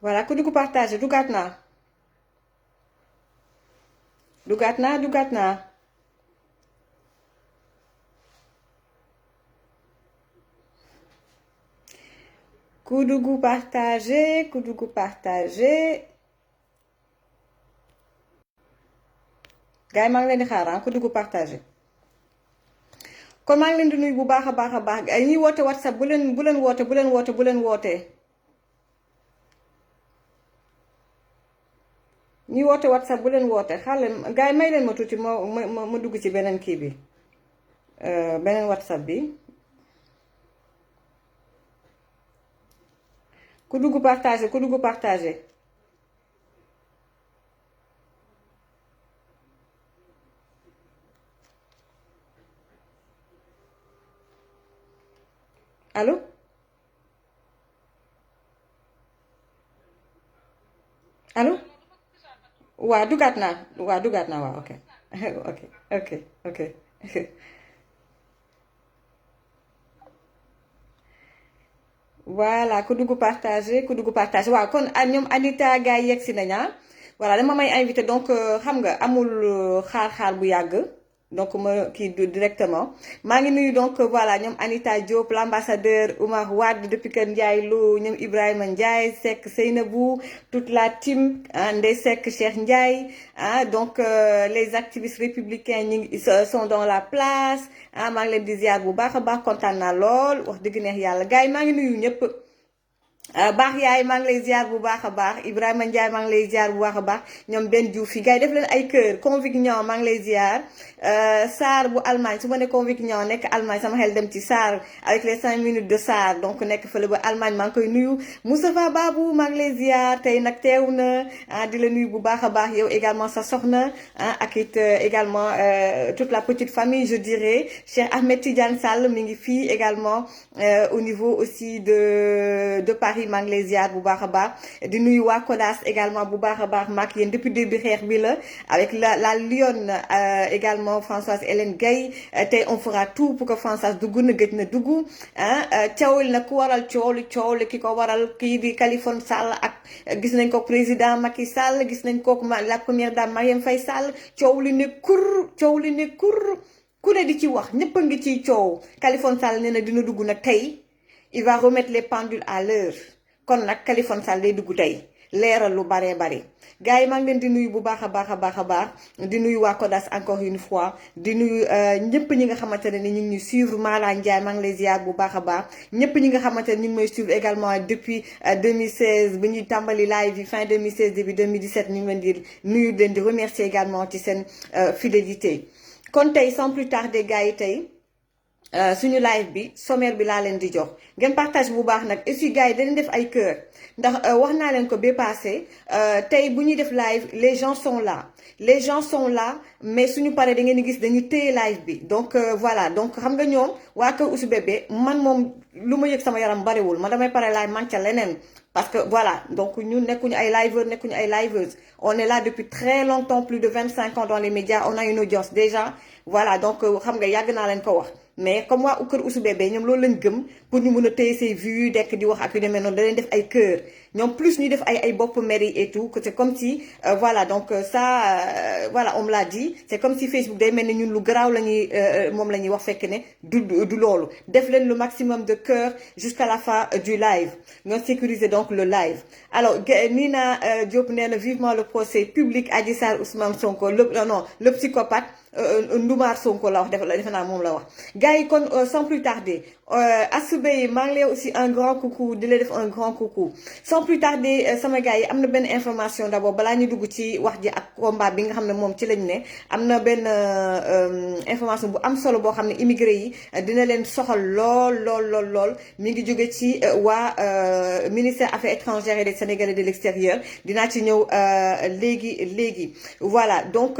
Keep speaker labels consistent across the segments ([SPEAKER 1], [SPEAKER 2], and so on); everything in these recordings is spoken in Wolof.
[SPEAKER 1] voilà ku dugg partagé dugaat naa dugaat naa ku dugg partagé ku dugg partagé gars yi maa ngi leen di xaar ku dugg partagé kon maa ngi leen di nuyu bu baax a baax a baax ay ñuy woote WhatsApp bu leen woote bu leen woote bu leen woote ñuy woote WhatsApp bu leen woote xaale gars yi may leen ma tuuti ma dugg ci beneen kii bi beneen WhatsApp bi ku dugg partagé ku dugg partagé allo allo waa dugaat naa waaw ok ok ok ok voilà ku dugg partagé waaw kon ñoom Anita gars yi yegg si nañ voilà dama may invité donc xam nga amul xaar bu yàgg donc ma kii directement maa ngi nuyu donc voilà ñoom Anita Diop l'ambassadeur Oumar Wade depuis Kër Ndiaye Lo ñoom Ibrahima Ndiaye Seck Seynabou toute la team Ndeye Seck Cheikh Ndiaye donc les activistes républicains ñi ngi sont dans la place maa ngi leen di ziar bu baax a baax kontaan naa lool wax dëgg neex yàlla gars yi maa ngi nuyu ñëpp. baax yaay maa ngi lay ziar bu baax a baax Ibrahima Ndiaye maa ngi lay ziar bu baax a baax ñoom benn Diouf yi gars yi def leen ay kër conviction maa ngi lay ziar Sarr bu Allemagne su ma ne conviction nekk Allemagne sama xel dem ci Sarr avec les 5 minutes de Sarr donc nekk fële ba Allemagne maa ngi koy nuyu Moustapha Babou maa ngi lay ziar tey nag teew na di la nuyu bu baax a baax yow également sa soxna ak it également toute la petite famille je dirais Cheikh Ahmed Tidiane Sall mi ngi fii également au niveau aussi de Paris maa ngi lay ziar bu baax a baax di nuyu waa Kodas également bu baax a baax maak yéen depuis début xeex bi la avec la lionne également Françoise Hélène Gaye tey on fera tout pour que Françoise dugg na gëj na dugg coowul na ku waral coow li ki ko waral kii di Khaliphone Sall ak gis nañ ko président Macky Sall gis nañ ko la première dame Marième Faye Sall coow li ne kur ku ne di ci wax ñëpp a ngi ciy coow Khaliphone Sall nee na dina dugg nag tey il va remettre les pendules à l'heure kon nag Khaliphone Sall day dugg tey leeral lu baree bari gars yi maa ngi leen di nuyu bu baax a baax a baax a baax di nuyu waa Kodas encore une fois di nuyu ñëpp ñi nga xamante ne ni ñu ngi ñu suivre Mala Ndiaye maa ngi lay ziar bu baax a baax ñëpp ñi nga xamante ne ñu ngi may suivre également depuis 2016 ba ñuy tàmbali live yi fin 2016 début 2017 ñu ngi leen di nuyu leen di remercier également ci seen fidélité kon tey sans plus tarder gars yi tey suñu live bi sommaire bi laa leen di jox ngeen partage bu baax nag et puis gars yi dañu def ay cœur ndax wax naa leen ko ba passé tey bu ñuy def live les gens sont là mais suñu paree da ngeen di gis dañuy téye live bi donc voilà donc xam nga ñoom waa Kër Ouzou Bébé man moom lu ma yëg sama yaram bariwul man damay pare live man ca leneen parce que voilà donc ñun nekkuñu ay liveuses on est là depuis très longtemps plus de 25 ans dans les médias on a une audience déjà voilà donc xam nga yàgg naa leen ko wax mais comme waa Kër Ouzou Bébé ñoom loolu lañ gëm pour ñu mun a téye ses vues dekk di wax ak yu demee noonu da leen def ay cœur ñoom plus ñuy def ay bopp mairie et tout que c'est comme si voilà donc ça voilà on me l'a dit c'est comme si Facebook day mel ni ñun lu garaaw la ñuy moom la ñuy wax fekk ne du loolu def leen le maximum de cœur jusqu'à la fin du live nga sécuriser donc le live alors Nina Diop nee na vivement le procès public Adji Sarr Ousmane Sonko le psychopathe Ndoumar Sonko la wax defe naa moom la wax gars yi kon sans plus tarder Assoubey maa ngi lay aussi un grand coucou di la def un grand coucou sans plus tarder sama gars yi am na benn information d'abord balaa ñu dugg ci wax ji ak combat bi nga xam ne moom ci lañ ne am na benn information bu am solo boo xam ne immigré yi dina leen soxal lool mi ngi jóge ci waa ministère affaires étrangères et des Sénégalais de l'extérieur dinaa ci ñëw léegi voilà donc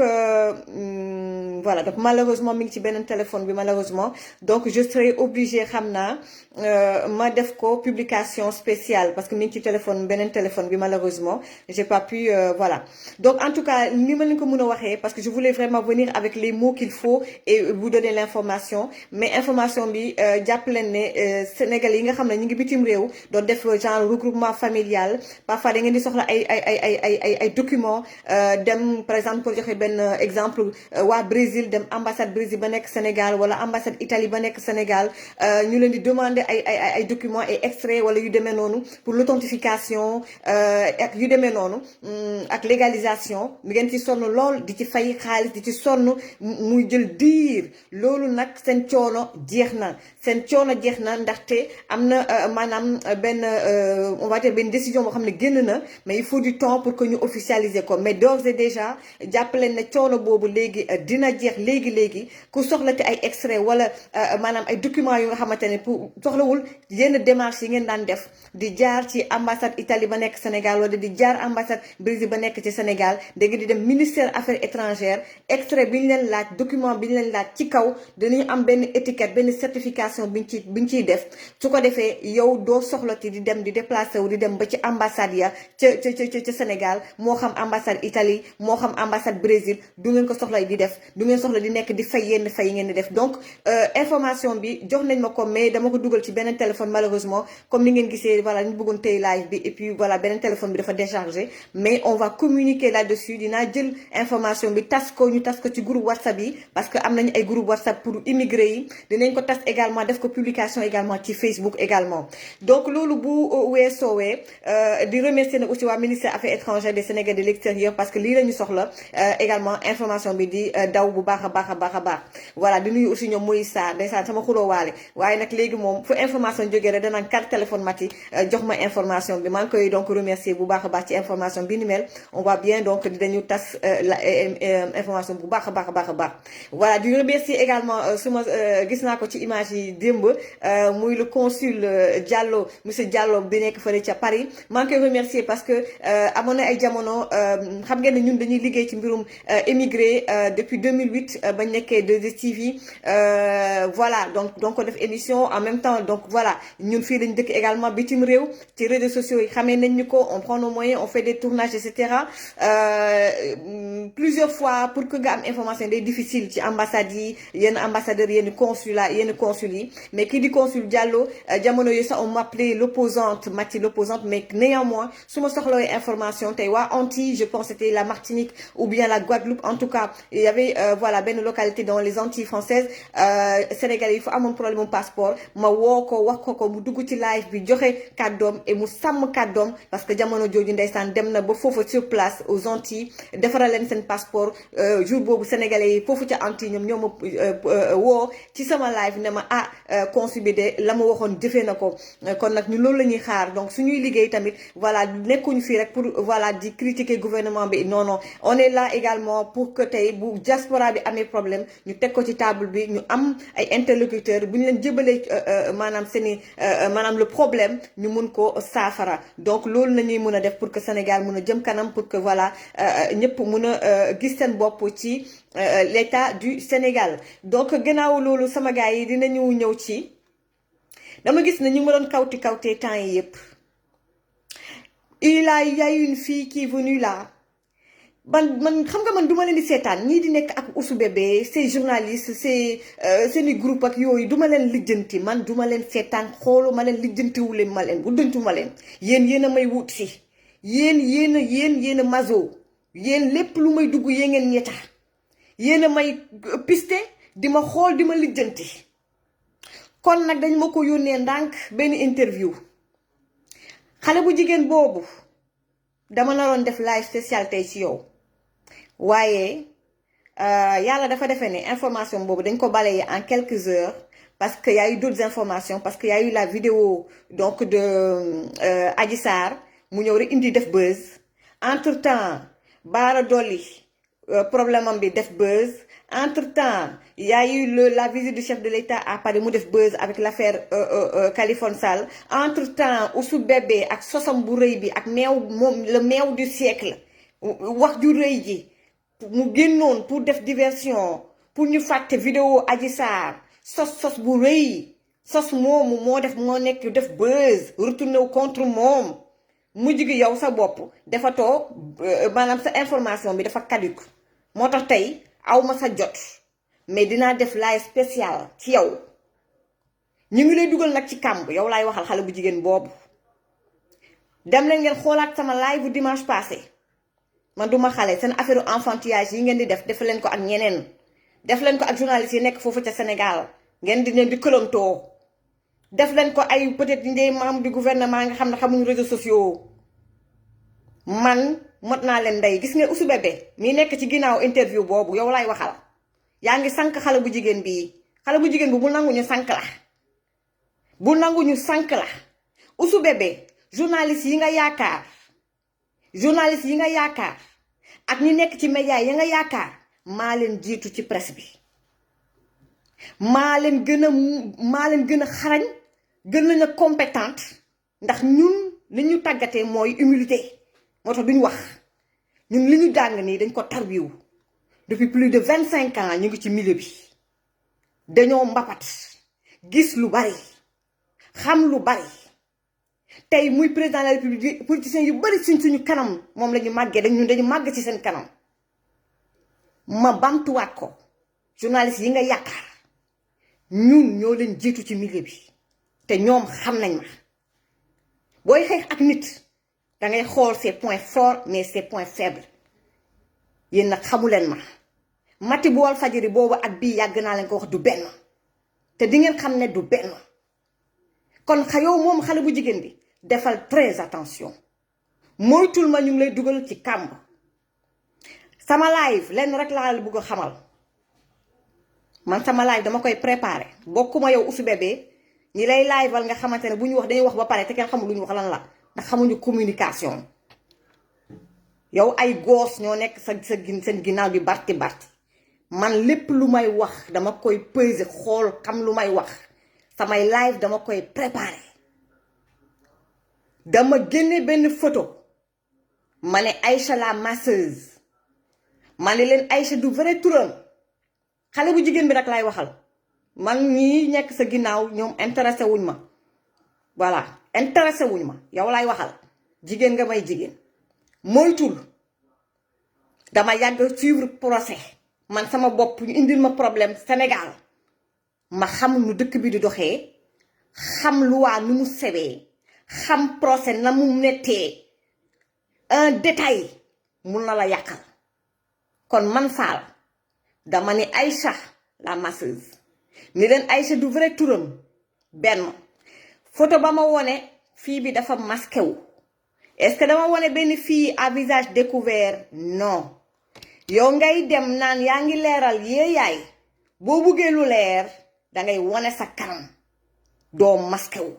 [SPEAKER 1] malheureusement mi ngi ci beneen téléphone bi malheureusement donc je serai obligée xam naa ma def ko publication spéciale parce que mi ngi ci téléphone beneen téléphone bi malheureusement j'ai pas pu voilà donc en tout cas ni ma leen ko mën a waxee parce que je voulais vraiment venir avec les mots qu'il faut et vous donner l'information mais information bi jàpp leen ne Sénégal yi nga xam ne ñu ngi bitim réew doon def genre regroupement familial parfois da ngeen di soxla ay documents dem par exemple pour joxe benn exemple waa Brésil dem ambassade Brésil ba nekk Sénégal wala ambassade Italie ba nekk Sénégal ñu leen di demander ay documents et extraits wala yu demee noonu pour l'authentification ak yu demee noonu ak légalisation mi ngeen ci sonn lool di ci fay xaalis di ci sonn muy jël diir loolu nag seen coono jeex na ndaxte am na maanaam benn on va dire benn décision boo xam ne génn na mais il faut du temps pour que ñu officialiser ko mais d'ores et déjà jàppaleen ne coono boobu léegi dina jeex léegi ku soxlate ay extrait wala maanaam ay documents yu nga xamante ne pour soxlawul yenn démarches yi ngeen daan def di jaar ci ambassade Italie ba nekk Sénégal wala di jaar ambassade Brésil ba nekk ci Sénégal dégg di dem ministère affaires étrangères extrait bi ñu leen laaj document bi ñu leen laaj ci kaw dinañu am benn étiquette benn certification biñ ciy def su ko defee yow doo soxlati di dem di déplacé wu di dem ba ci ambassade ya ca Sénégal moo xam ambassade Italie moo xam ambassade Brésil du ngeen ko soxla di def du ngeen soxla di nekk di fay yenn fay ngeen di def donc information bi jox nañ ma ko mais dama ko dugal ci beneen téléphone malheureusement comme ni ngeen gisee voilà ñu bëggoon tey live bi et puis voilà beneen téléphone bi dafa déchargé mais on va communiquer là-dessus dinaa jël information bi ñu tas ko ci groupe WhatsApp yi parce que am nañu ay groupe WhatsApp pour immigré yi dinañ ko tas également def ko publication également ci Facebook également donc loolu bu weesoowee di remercier nag aussi waa ministère affaires étrangères des Sénégalais de l'extérieur parce que lii la ñu soxla également information bi di daw bu baax a baax voilà di nuyu aussi ñoom Moïse Sarr ndeysaan sama xuloo waale waaye nag léegi moom fu information jógee rek danaan carte téléphone mati jox ma information bi maa ngi koy donc remercier bu baax a baax ci information bi ni mel on voit bien donc dañu tas la information bu baax a baax voilà di remercier également suma gis naa ko ci image yi démb muy le consul Diallo monsieur Diallo bi nekk fële ca Paris maa ngi koy remercier parce que amoon na ay jamono xam ngeen ne ñun dañuy liggéey ci mbirum émigré depuis 2008 bañ nekkee 2STV voilà donc ko def émission en même temps donc voilà ñun fii lañ dëkk également bitim réew ci réseaux sociaux yi xamee nañ ñu ko on prend nos moyens on fait des tournages et cetera plusieurs fois pour que nga am information day difficile ci ambassades yi yenn ambassadeurs yenn consulat yenn consul yi mais kii di consul Diallo jamono yooyu sax on m'appelait l'opposante mais néanmoins su ma soxlawee information tey waa Antilles je pense c'était la Martinique ou bien la Guadeloupe en tout cas il y avait voilà benn localité dans les Antilles françaises Sénégalais yi fa amoon problème mu passeport ma woo ko wax ko mu dugg ci live bi joxe kàddoom et mu sàmm kàddoom parce que jamono jooju ndeysaan dem na ba foofu sur place aux Antilles defaral leen seen passeport jour boobu Sénégalais yi foofu ca Antilles ñoom ñoo ma woo ci sama live ne ma consul bi de la ma waxoon jëfee na ko kon nag ñu loolu la ñuy xaar donc suñuy liggéey tamit voilà nekkuñu fii rek pour voilà di critiquer gouvernement bi non on est là également pour que tey bu diaspora bi amee problème ñu teg ko ci table bi ñu am ay interlocuteurs bu ñu leen jëbalee maanaam seeni maanaam le problème ñu mun ko saafara donc loolu nañuy mën a def pour que Sénégal mun a jëm kanam pour que voilà ñëpp mun a gis seen bopp ci l'état du Sénégal donc gannaaw loolu sama gars yi dinañu ñëw ci dama gis ne ñu ma doon kawtee temps yi yëpp il y a une fille qui est venue là man xam nga man duma leen di seetaan ñii di nekk ak Ousou Bébé ces journalistes seeni groupe ak yooyu duma leen lijjanti man duma leen seetaan xoolu ma leen lijjantiwu leen ma leen wuddantu ma leen yéen a may wut si yéen a mazo yéen lépp lu may dugg yee ngeen ñetta yéen a may piste di ma xool di ma lijjanti kon nag dañ ma ko yónnee ndànk benn interview xale bu jigéen boobu dama naroon def live spécial tey ci yow waaye yàlla dafa defee ne information boobu dañ ko balayer en quelques heures parce que y a eu d'autres informations parce que y a eu la vidéo donc de Adji Sarr mu ñëw rek indi def buzz entre temps Bara Dolly problème am bi def buzz entre-temps il y a eu la visite du chef de l'État à Paris mu def buzz avec l'affaire Khalifa Sall entre-temps Ousou Bébé ak sosam bu rëy bi ak le meew du siècle wax ju rëy ji mu génnoon pour def diversion pour ñu fàtte vidéo Adji Sarr sos bu rëy sos moomu moo nekk def buzz retourné wu contre moom mujj gi yow sa bopp defatoo maanaam sa information bi dafa caduc moo tax tey aw ma sa jot mais dinaa def live spécial ci yow ñu ngi lay dugal nag ci kàmb yow laay waxal xale bu jigéen boobu dem leen ngeen xoolaat sama live bu dimanche passé man duma xale seen affaire enfantillage yi ngeen di def leen ko ak ñeneen def leen ko ak journalistes yi nekk foofu ca Sénégal ngeen di leen di këlantoo def leen ko ay peut-être des membres du gouvernement nga xam ne xamuñu réseaux sociaux man mot naa leen ndey gis nga Ousou Bébé mi nekk ci ginnaaw interview boobu yow laay waxal yaa ngi sànq xale bu jigéen bii xale bu jigéen bi bu nangu ñu sànq la bu nangu ñu sànq la Ousou Bébé journaliste yi nga yaakaar ak ñi nekk ci média yi nga yaakaar maa leen jiitu ci presse bi maa leen gën a xarañ gën lañ a compétente ndax ñun li ñu tàggatee mooy humilité moo tax duñ wax ñun li ñu jàng nii dañ ko tarbiwu depuis plus de 25 ans ñu ngi ci milieu bi dañoo mbapat gis lu bari xam lu bari tey muy président de la république politiciens yu bari suñu kanam moom la ñu màggee dañu màgg ci seen kanam ma bamtuwaat ko journaliste yi nga yaakaar ñun ñoo leen jiitu ci milieu bi te ñoom xam nañ ma booy xeex ak nit dangay xool ses points forts mais ses points faibles yéen nag xamu leen ma mati bu Walfadjri boobu ak bii yàgg naa leen ko wax du benn te di ngeen xam ne du benn kon yow moom xale bu jigéen bi defal très attention moytul ma ñu ngi lay dugal ci kàmb sama live lenn rek laa la bëgg a xamal man sama live dama koy préparer bokkuma yow Ousou Bébé ñi lay liveal nga xamante ne bu ñu wax dañuy wax ba pare te kenn xamul lu ñu wax lan la ndax xamuñu communication yow ay goos ñoo nekk seen ginnaaw di barti man lépp lu may wax dama koy peser xool xam lu may wax samay live dama koy préparer dama génne benn photo ma ne Aïcha la masseuse ma ne leen Aïcha du vrai turam xale bu jigéen bi rek laay waxal man ñii nekk sa ginnaaw ñoom intéressé wuñ ma voilà intéressé wuñ ma yow laay waxal jigéen nga may jigéen moytul dama yàgg suivre procès man sama bopp ñu indil ma problème Sénégal ma xam nu dëkk bi di doxee xam loi nu mu sewee xam procès na mu nettee un détail mun na la yàqal kon man Fall dama ni Aïcha la masseuse ni leen Aïcha du vrai turam benn photo ba ma wone fii bi dafa masqué wu est-ce que dama wone benn fille à visage découvert non yow ngay dem naan yaa ngi leeral yee yaay boo buggee lu leer dangay wone sa kanam doo masqué wu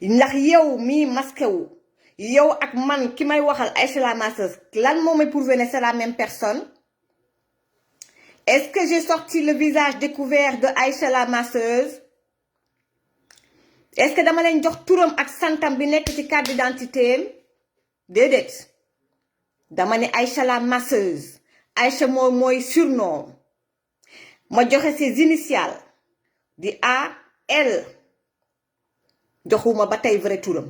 [SPEAKER 1] ndax yow mii masqué wu yow ak man ki may waxal Aïcha la masseuse lan moo may prouver ne c'est la même personne. Est-ce que j'ai sorti le visage découvert de Aïcha la masseuse? Est-ce que dama leen jox turam ak santam bi nekk ci carte d'identité déedéet dama ne Aïcha la masseuse Aïcha mooy surnom ma joxe ses initiales di A L joxuma ba tey vrai turam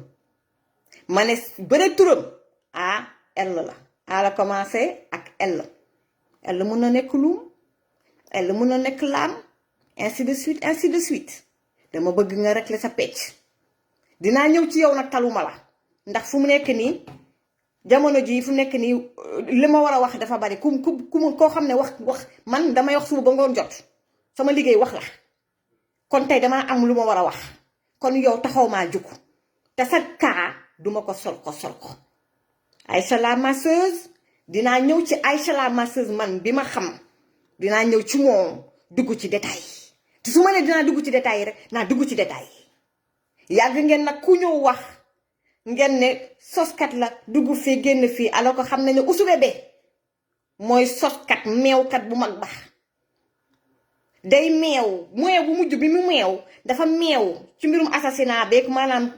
[SPEAKER 1] ma ne vrai turam A L la A la commencé ak L mun na nekk lum elle mun na nekk laam ainsi de suite dama bëgg nga régler sa pecc dinaa ñëw ci yow nag taluma la ndax fu mu nekk nii jamono ji fu mu nekk nii li ma war a wax dafa bari ku koo xam ne wax man damay wax suba ba ngoon jot sama liggéey wax la kon tey damaa am lu ma war a wax kon yow taxaw maa jukk te sa kaa duma ko sol ko Aïcha la masseuse dinaa ñëw ci Aïcha la masseuse man bi ma xam dinaa ñëw ci moom dugg ci détail te su ma ne dinaa dugg ci détail yi rek naa dugg ci détail yàgg ngeen nag ku ñëw wax ngeen ne soskat la dugg fii génn fii alors que xam nañu ne Ousou Bébé mooy soskat meewkat bu mag ba day meew bu mujj bi mu meew dafa meew ci mbirum assassinat beeg maanaam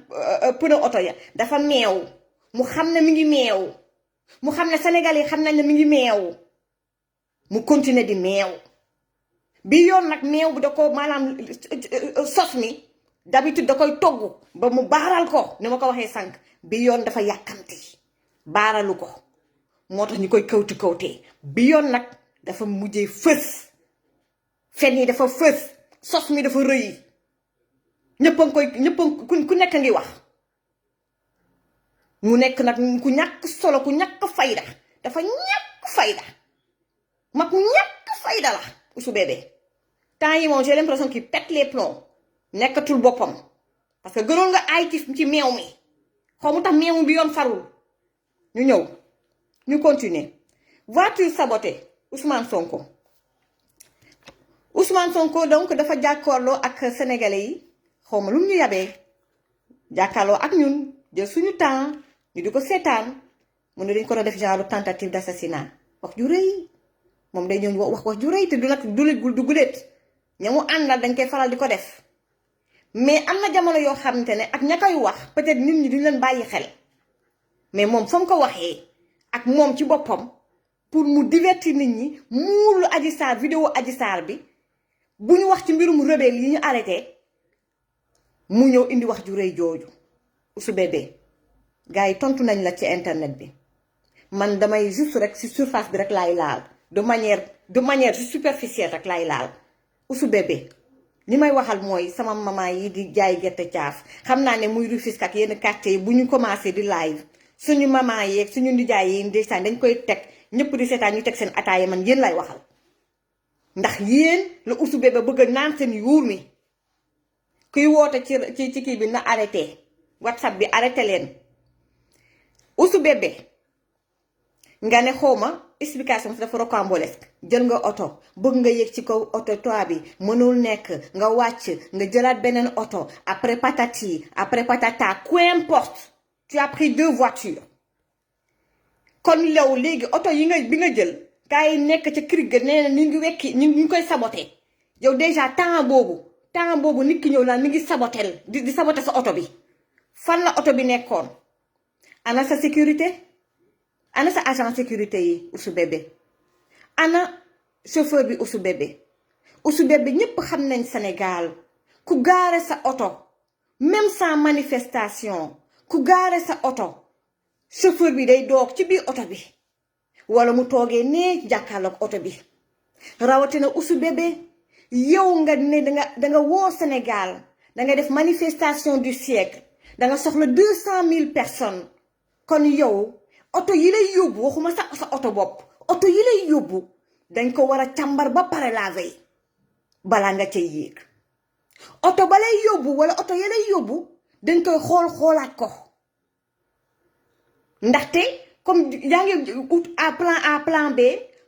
[SPEAKER 1] pneu oto ya dafa meew mu xam ne mi ngi meew mu xam ne Sénégal yi xam nañ ne mi ngi meew mu continuer di meew bi yoon nag meew bi da ko maanaam sos mi d'habitude da koy togg ba mu baaral ko ni ma ko waxee sànq bi yoon dafa yàkkamti baaralu ko moo tax ñu koy kawtee bi yoon nag dafa mujjee fës fen yi dafa fës sos mi dafa rëy ñëpp ku nekk ngi wax mu nekk nag ku ñàkk solo ku ñàkk fayda dafa ñàkk fayda mag ku ñàkk fayda la Ouzou Bébé temps yi moom j'ai l'impression qu'il pète les plombs nekkatul boppam parce que gënoon nga ay ci meew mi xaw mu tax meew mi bi yoon farul ñu ñëw ñu continuer voiture sabotée Ousmane Sonko donc dafa jàkkaarloo ak sénégalais yi xaw ma lu mu ñu yabee jàkkaarloo ak ñun jël suñu temps ñu di ko seetaan mu ne dañ ko doon def genre tentative d'assassinat wax ju rëy moom day ñëw wax ju rëy te du nag du guléet ña mu àndal dañ koy faral di ko def mais am na jamono yoo xamante ne ak ña koy wax peut-être nit ñi duñ leen bàyyi xel mais moom fa mu ko waxee ak moom ci boppam pour mu divertir nit ñi muurlu Adji Sarr vidéo Adji Sarr bi bu ñu wax ci mbirum rebelle yi ñu arrêté mu ñëw indi wax ju rëy jooju Ouzou Bébé gars yi tontu nañ la ci internet bi man damay juste rek ci surface bi rek laay laal de manière superficielle rek laay laal Ouzou Bébé li may waxal mooy sama maman yi di jaay gerte caaf xam naa ne muy Rufisque ak yenn quartier yi bu ñu commencé di live suñu maman yeeg suñu nijaay yi ndeysaan dañ koy teg ñëpp di seetaan ñu teg seen ataaya man yéen lay waxal ndax yéen la Ouzou Bébé bëgg a naan seen yuur mi kuy woote ci kii bi na arrêté WhatsApp bi arrêté leen Ouzou Bébé nga ne xawma explication si dafa rocambolesque jël nga oto bëgg nga yéeg ci kaw oto toit bi mënul nekk nga wàcc nga jëlaat beneen oto après patati après patata peu importe tu as pris 2 voitures kon yow léegi oto yi bi nga jël gars yi nekk ca kër ga nee na ñu ngi wekki ñu ngi koy saboté yow déjà temps boobu nit ki ñëw naan mi ngi sabotel di saboté sa oto bi fan la oto bi nekkoon ana sa sécurité ana sa agent sécurité yi Ouzou Bébé ana chauffeur bi Ouzou Bébé ñépp xam nañ Sénégal ku gaare sa oto même sans manifestation ku gaare sa oto chauffeur bi day doog ci biir oto bi wala mu toogee nee jàkkaarloog oto bi rawatina Ouzou Bébé yow nga ne danga woo Sénégal danga def manifestation du siècle danga soxla 200 000 personnes kon yow oto yi lay yóbbu waxuma sa oto bopp oto yi lay yóbbu dañ ko war a càmbar ba pare la veille balaa nga cay yéeg oto ba lay yóbbu wala oto yi lay yóbbu dañ koy xoolaat ko ndaxte comme yaa ngi ut à plan B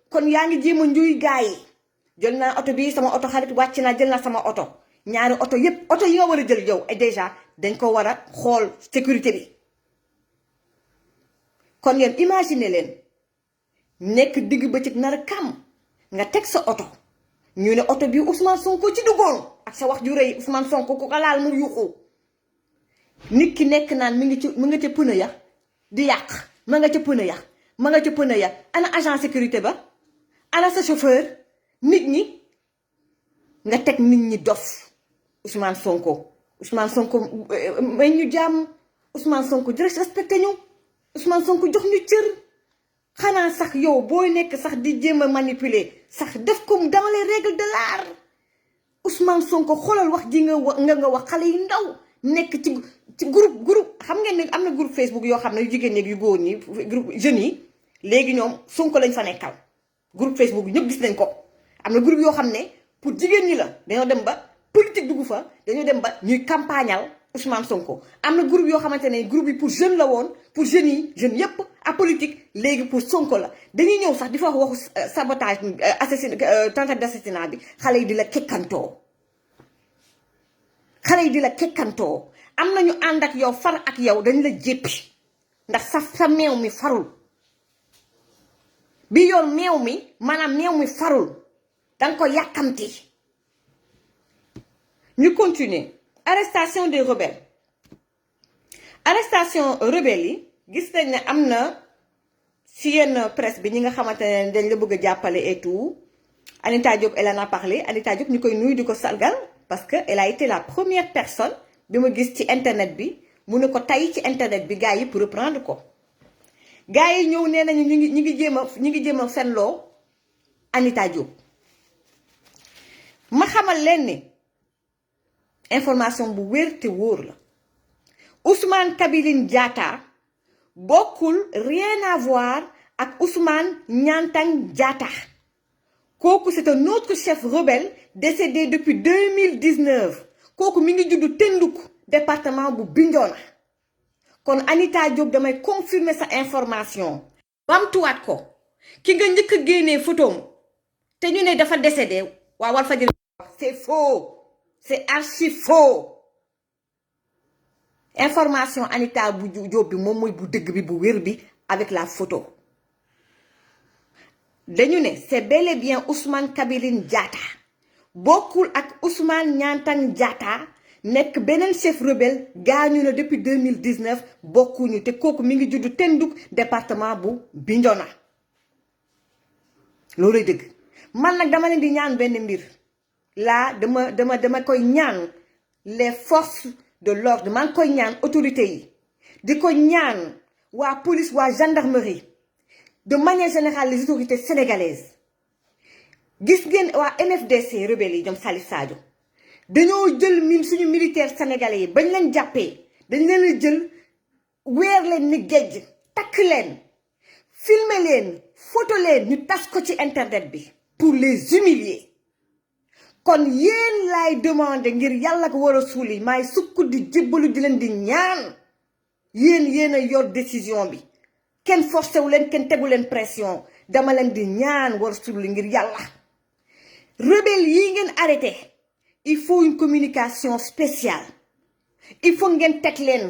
[SPEAKER 1] kon yaa ngi jéem a njuy gaa yi jël naa oto bi sama oto xarit wàcc naa jël naa sama oto ñaari oto yépp oto yi nga war a jël yow et déjà dañ ko war a xool sécurité bi kon yéen imaginer leen nekk digg bëccëg nar a kam nga teg sa oto ñu ne oto bi Ousmane Sonko ci duggoon ak sa wax ju rëy Ousmane Sonko ku ko laal mu yuuxu nit ki nekk naan mi nga ca pneu ya di yàq ma nga ca pneu ya ana agent sécurité ba ana sa chauffeur nit ñi nga teg nit ñi dof Ousmane Sonko may ñu jàmm Ousmane Sonko di respecté ñu Ousmane Sonko jox ñu cër xanaa sax yow booy nekk sax di jéem a manipuler sax def comme dans les règles de l'art Ousmane Sonko xoolal wax ji nga wax xale yu ndaw nekk ci groupe xam ngeen ne am na groupe Facebook yoo xam ne yu jigéen ñi yu góor ñi groupe jeunes yi léegi ñoom Sonko lañ fa nekkal groupe Facebook bi ñëpp gis nañ ko am na groupe yoo xam ne pour jigéen ñi la dañoo dem ba politique dugg fa dañoo dem ba ñuy campagnal Ousmane Sonko am na groupe yoo xamante ne groupe yi pour jeune la woon pour jeunes yépp à politique léegi pour Sonko la dañuy ñëw sax di fa waxu sabotage tentative d'assassinat bi xale yi di la kekkantoo am na ñu ànd ak yow far ak yow dañ la jéppi ndax sa meew mi farul bi yoon meew mi farul danga ko yàkkamti ñu continuer arrestation des rebelles yi gis nañ ne am na si yenn presse bi ñi nga xamante ne dañ la bëgg a jàppale et tout Anita Diop elle en a parlé Anita Diop ñu koy nuyu di ko sargal parce que elle a été la première personne bi ma gis ci internet bi mu ne ko tay ci internet bi gars yi pour reprendre ko gars yi ñëw nee nañu ñu ngi jéem a fenloo Anita Diop ma xamal leen ni information bu wér te wóor la Ousmane Kabiline Diatta bokkul rien à voir ak Ousmane Niantang Diatta kooku c'est un autre chef rebelle décédé depuis 2019 kooku mi ngi juddu Tenduk département bu Bignona kon Anita Diop damay confirmer sa information bamtuwaat ko ki nga njëkk a génnee photom te ñu ne dafa décédé waa Walfadjri c'est faux c'est archi faux information Anita bu Diop bi moom mooy bu dëgg bi bu wér bi avec la photo dañu ne c'est bel et bien Ousmane Kabiline Diatta bokkul ak Ousmane Niantang Diatta nekk beneen chef rebelle gaañu na depuis 2019 bokkuñu te kooku mi ngi juddu Tenduk département bu Bignona looluy dëgg man nag dama leen di ñaan benn mbir là dama koy ñaan les forces de l'ordre maa ngi koy ñaan autorités yi di ko ñaan waa police waa gendarmerie de manière générale les autorités sénégalaises gis ngeen waa MFDC rebelles yi ñoom Salif Sadio dañoo jël suñu militaire sénégalais yi bañ leen jàppee dañ leen a jël weer leen ni géej takk leen filmer leen photo leen ñu tas ko ci internet bi pour les humilier kon yéen laay demander ngir yàlla ko war a suuli maay sukk di jébbalu di leen di ñaan yéen a yor décision bi kenn forcé wu leen kenn tegu leen pression dama leen di ñaan war a suuli ngir yàlla rebelle yi ngeen arrêté il faut une communication spéciale il faut ngeen teg leen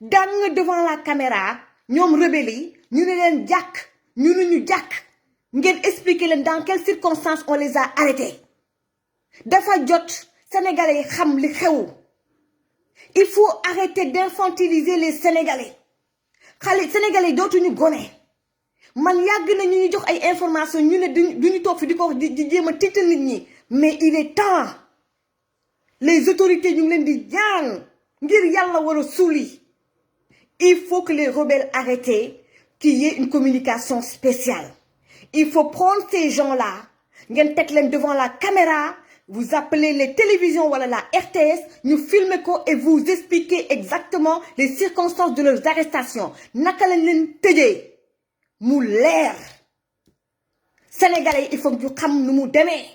[SPEAKER 1] daan nga devant la caméra ñoom rebelle yi ñu ne leen jàkk ñu ne ñu jàkk ngeen expliquer leen dans quelles circonstances on les a arrêtés dafa jot sénégalais yi xam li xew il faut arrêter d'infantiliser les sénégalais xale sénégalais yi dootuñu gone man yàgg na ñu jox ay information ñu ne duñu toog fi di ko wax di jéem a tiital nit ñi mais il est temps les autorités ñu ngi leen di ñaan ngir yàlla war a suuli il faut que les rebelles arrêtent qu'il y ait une communication spéciale il faut prendre ces gens-là ngeen teg leen devant la caméra vous appelez les télévisions wala la RTS ñu filmer ko et vous expliquer exactement les circonstances de leurs arrestations naka lañ leen tëjee mu leer sénégalais il faut que ñu xam nu mu demee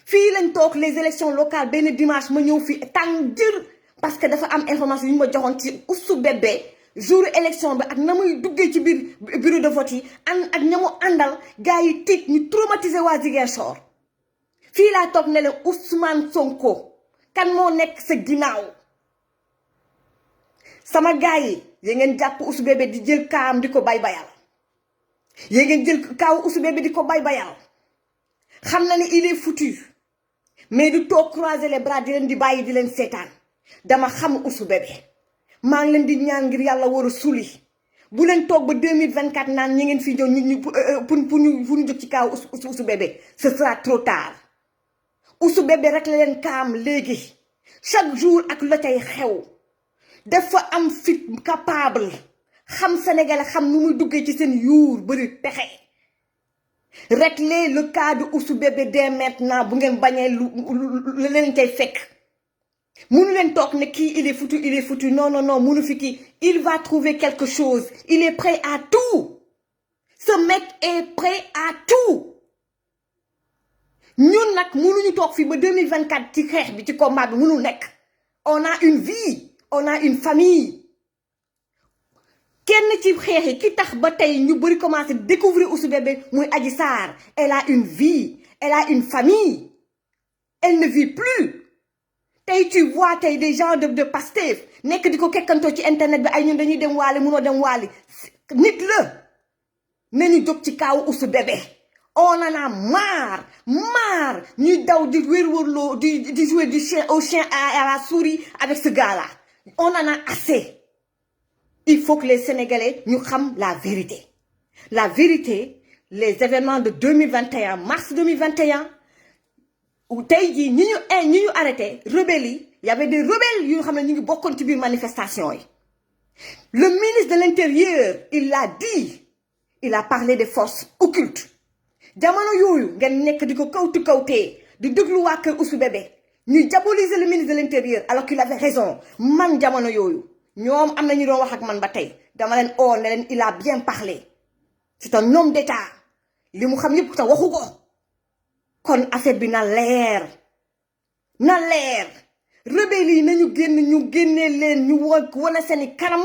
[SPEAKER 1] fii lañ toog les élections locales benn dimanche ma ñëw fii tàng jër parce que dafa am information yu ñu ma joxoon ci Ousou Bébé jour élection bi ak na muy duggee ci biir bureau de vote yi ak ña mu àndal gars yi tiit ñu traumatisé waa Ziguinchor fii laa toog ne leen Ousmane Sonko kan moo nekk sa ginnaaw sama gars yi yéen ngeen jàpp Ousou Bébé di jël kaam di ko bayal yéen ngeen jël kaaw Ousou Bébé di ko bayal xam na ni il est foutu mais du toog croiser les bras di leen di bàyyi di leen seetaan dama xam Ousou Bébé maa ngi leen di ñaan ngir yàlla war a suuli bu leen toog ba 2024 naan ñi ngeen fi ñëw ñu pour ñu jóg ci kaaw Ousou Bébé ce sera trop tard Ousou Bébé rek la leen kaam léegi chaque jour ak la cay xew dafa am fit capable xam sénégalais xam nu muy duggee ci seen yuur bëri pexe régler le cas de Ousou Bébé dès maintenant bu ngeen bañee lu leen cay fekk munu leen toog ne kii il est foutu non munu fi kii il va trouver quelque chose il est prêt à tout ce mec est prêt à tout ñun nag munuñu toog fii ba 2024 ci xeex bi ci combat bi munu nekk on a une vie on a une famille kenn ci xeex yi ki tax ba tey ñu bëri commencé découvrir Ousou Bébé muy Adji Sarr elle a une vie elle a une famille elle ne vit plus tey tu vois tey des gens de Pastef nekk di ko kekkantoo ci internet bi ay ñun dañuy dem waali munoo dem waali nit la nañu jóg ci kaawu Ousou Bébé on en a marre ñuy daw di wér-wërloo di jouer du chien au chien à la souris avec ce gars-là on en a assez il faut que les Sénégalais ñu xam la vérité les événements de 2021 mars 2021 où tey jii ñi ñu arrêté rebelles yi y avait des rebelles yu xam ne ñu ngi bokkoon ci biir manifestation yi. Le ministre de l'Intérieur il l'a dit il a parlé des forces occultes jamono yooyu ngeen nekk di ko kawtee di déglu waa kër Ousou Bébé ñuy diaboliser le ministre de l'Intérieur alors qu'il avait raison man jamono yooyu ñoom am na ñu doon wax ak man ba tey dama leen oo ne leen il a bien parlé c'est un homme d'État li mu xam yëpp te waxu ko kon affaire bi na leer rebelle yi nañu génn ñu génnee leen ñu wane seeni kanam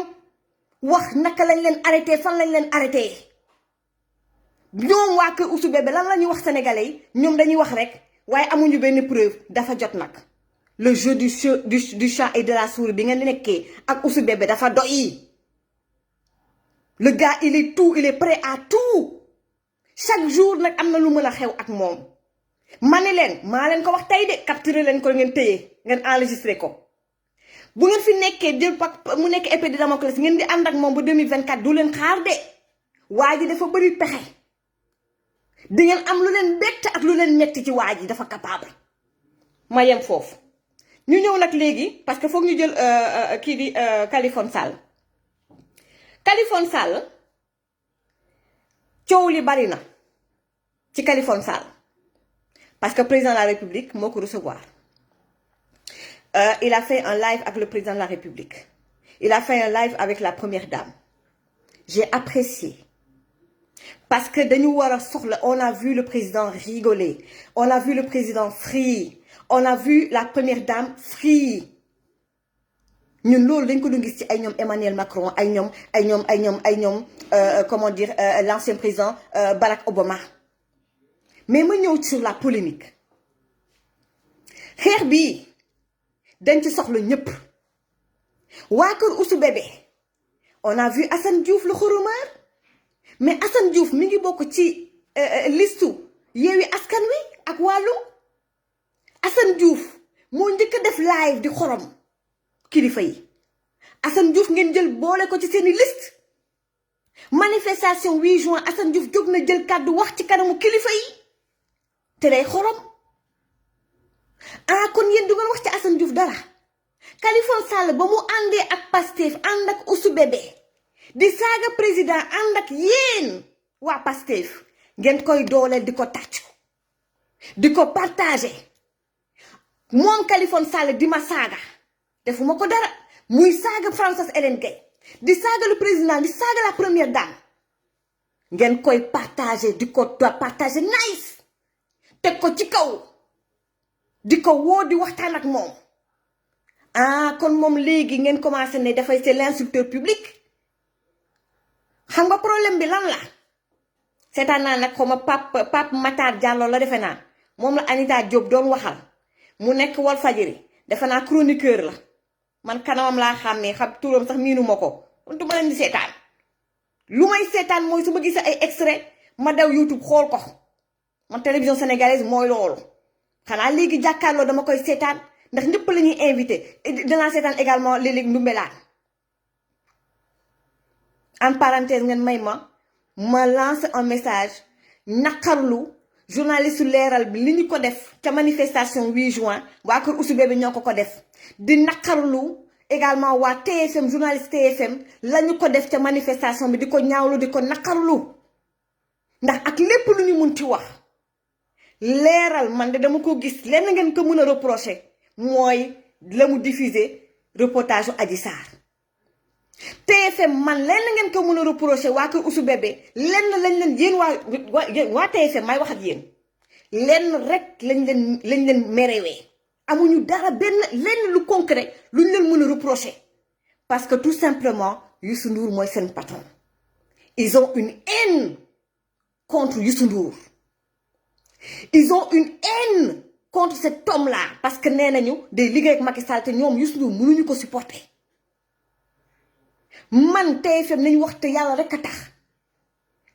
[SPEAKER 1] wax naka lañ leen arrêté fan lañ leen arrêté ñoom waa kër Ousou Bébé lan la ñuy wax sénégalais yi ñoom dañuy wax rek waaye amuñu benn preuve dafa jot nag le jeu du chat et de la souris bi ngeen nekkee ak Ousou Bébé dafa doy le gars il est prêt à tout chaque jour nag am na lu mën a xew ak moom ma ne leen maa leen ko wax tey de capturer leen ko ngeen téye ngeen enregistré ko bu ngeen fi nekkee jël mu nekk épée de Damoclès ngeen di ànd ak moom ba 2024 du leen xaar de waa ji dafa bëri pexe di ngeen am lu leen bett ak lu leen metti ci waa ji dafa capable ma yem foofu ñu ñëw nag léegi parce que foog ñu jël kii di Khaliphone Sall coow li bari na ci Khaliphone Sall parce que président de la République moo ko recevoir il a fait un live avec le président de la République il a fait un live avec la première dame j'ai apprécié parce que dañu war a soxla on a vu le président rigoler on a vu le président free on a vu la première dame free ñun loolu dañ ko doon gis ci ay ñoom Emmanuel Macron ay ñoom comment dire l'ancien président Barack Obama mais ma ñëw sur la polémique xeex bi dañ ci soxla ñëpp waa kër Ousou Bébé on a vu Assane Diouf le xoromeur mais Assane Diouf mi ngi bokk ci listu Yewwi Askan Wi ak wàllu Assane Diouf moo njëkk a def live di xorom kilifa yi Assane Diouf ngeen jël boole ko ci seeni liste manifestation 8 juin Assane Diouf jóg na jël kàddu wax ci kanamu kilifa yi te day xorom kon yéen du ngeen wax ci Assane Diouf dara Khaliphone Sall ba mu àndee ak Pastef ànd ak Ousou Bébé di saaga président ànd ak yéen waa Pastef ngeen koy dooleel di ko tàccu di ko partager moom Khaliphone Sall di ma saaga defuma ko dara muy saaga Françoise Hélène Gaye di saaga le président di saaga la première dame ngeen koy partager di ko partager nice teg ko ci kaw di ko woo di waxtaan ak moom kon moom léegi ngeen commencé ne dafay c'est l'insulteur public xam nga problème bi lan la seetaan naa nag xaw ma Pape Matar Diallo la defe naa moom la Anita Diop doon waxal mu nekk Walfadjri defe naa chroniqueur la man kanamam laa xàmmee xam turam sax miinu ma ko du ma leen di seetaan lu may seetaan mooy su ma gisee ay extrait ma daw YouTube xool ko man télévision sénégalaise mooy loolu xanaa léegi jàkkaarloo dama koy seetaan ndax ñëpp la ñuy invité danaa seetaan également léeg-léeg ndumbelaan en parenthèse ngeen may ma lance un message naqarlu journaliste leeral bi li ñu ko def ca manifestation 8 juin waa kër Ousou Bébé ñoo ko def di naqarlu également waa TFM journaliste TFM la ñu ko def ca manifestation bi di ko ñaawlu di ko naqarlu ndax ak lépp lu ñu mun ci wax leeral man de dama ko gis lenn ngeen ko mën a reprocher mooy la mu diffuser reportage Adji Sarr TFM man lenn ngeen ko mën a reprocher waa kër Ousou Bébé lenn lañ leen yéen waa TFM may wax ak yéen lenn rek lañ leen merewee amuñu dara lenn lu concret luñ leen mën a reprocher parce que tout simplement Youssou Ndour mooy seen patron ils ont une haine contre Youssou Ndour ils ont une haine contre cet homme-là parce que nee nañu day liggéey ak Macky Sall te ñoom Youssou Ndour mënuñu ko supporter man TFM nañu wax te yàlla rek a tax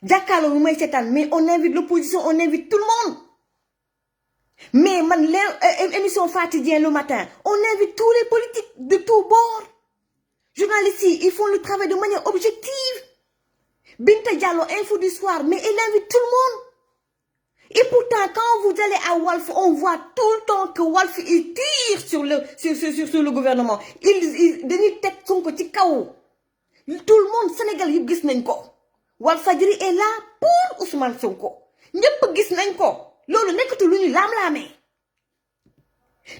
[SPEAKER 1] jàkkaarloo bu may seetaan mais on invite l'opposition on invite tout le monde mais man émission Fatidien le matin on invite tous les politiques de tous bords journalistes yi ils font le travail de manière objective Binta Diallo, info du soir, mais elle invite tout le monde. Et pourtant, quand vous allez à Walf, on voit tout le temps que Walf, il tire sur le gouvernement. Dañuy teg Sonko ci kaw. Tout le monde, Sénégal, yëpp gis nañ ko. Walfadjri est là pour Ousmane Sonko. ñëpp gis nañ ko. Loolu nekkatu lu ñu laam-laamee.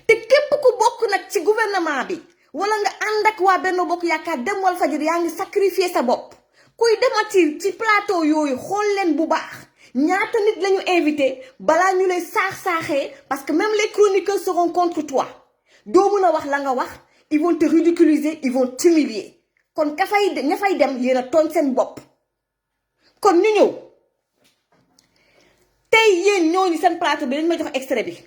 [SPEAKER 1] te képp ku bokk nag ci gouvernement bi wala nga ànd ak waa Benno Bokk Yaakaar dem Walfadjri yaa ngi sacrifier sa bopp. kuy demati ci plateau yooyu xool leen bu baax. ñaata nit lañu invité balaa ñu lay saax-saaxee parce que même les chroniqueurs seront contre toi doo mën a wax la nga wax ils vont te ridiculiser ils vont t'humilier kon ña fay dem yéen a tooñ seen bopp kon ñu ñëw tey yéen ñooñu seen plateau bi dañ ma jox extrait bi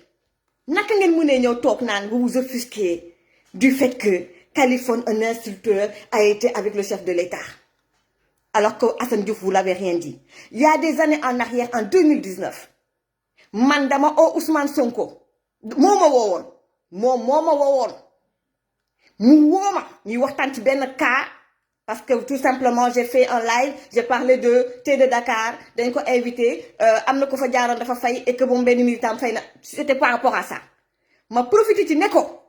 [SPEAKER 1] naka ngeen mënee ñëw toog naan vous vous offusquez du fait que Kaliphone un instructeur a été avec le chef de l'État. Alors que Assane Diouf, vous l'avez rien dit. Il y a des années en arrière, en 2019, Mandama o Ousmane Sonko, Moma wowon. Ni waxtaan ci ben cas parce que tout simplement j'ai fait un live, j'ai parlé de T de Dakar, dañ ko invité, amna ko fa jaaroon dafa fay et que bon ben militant fay na, c'était par rapport à ça. Ma profité ci ne ko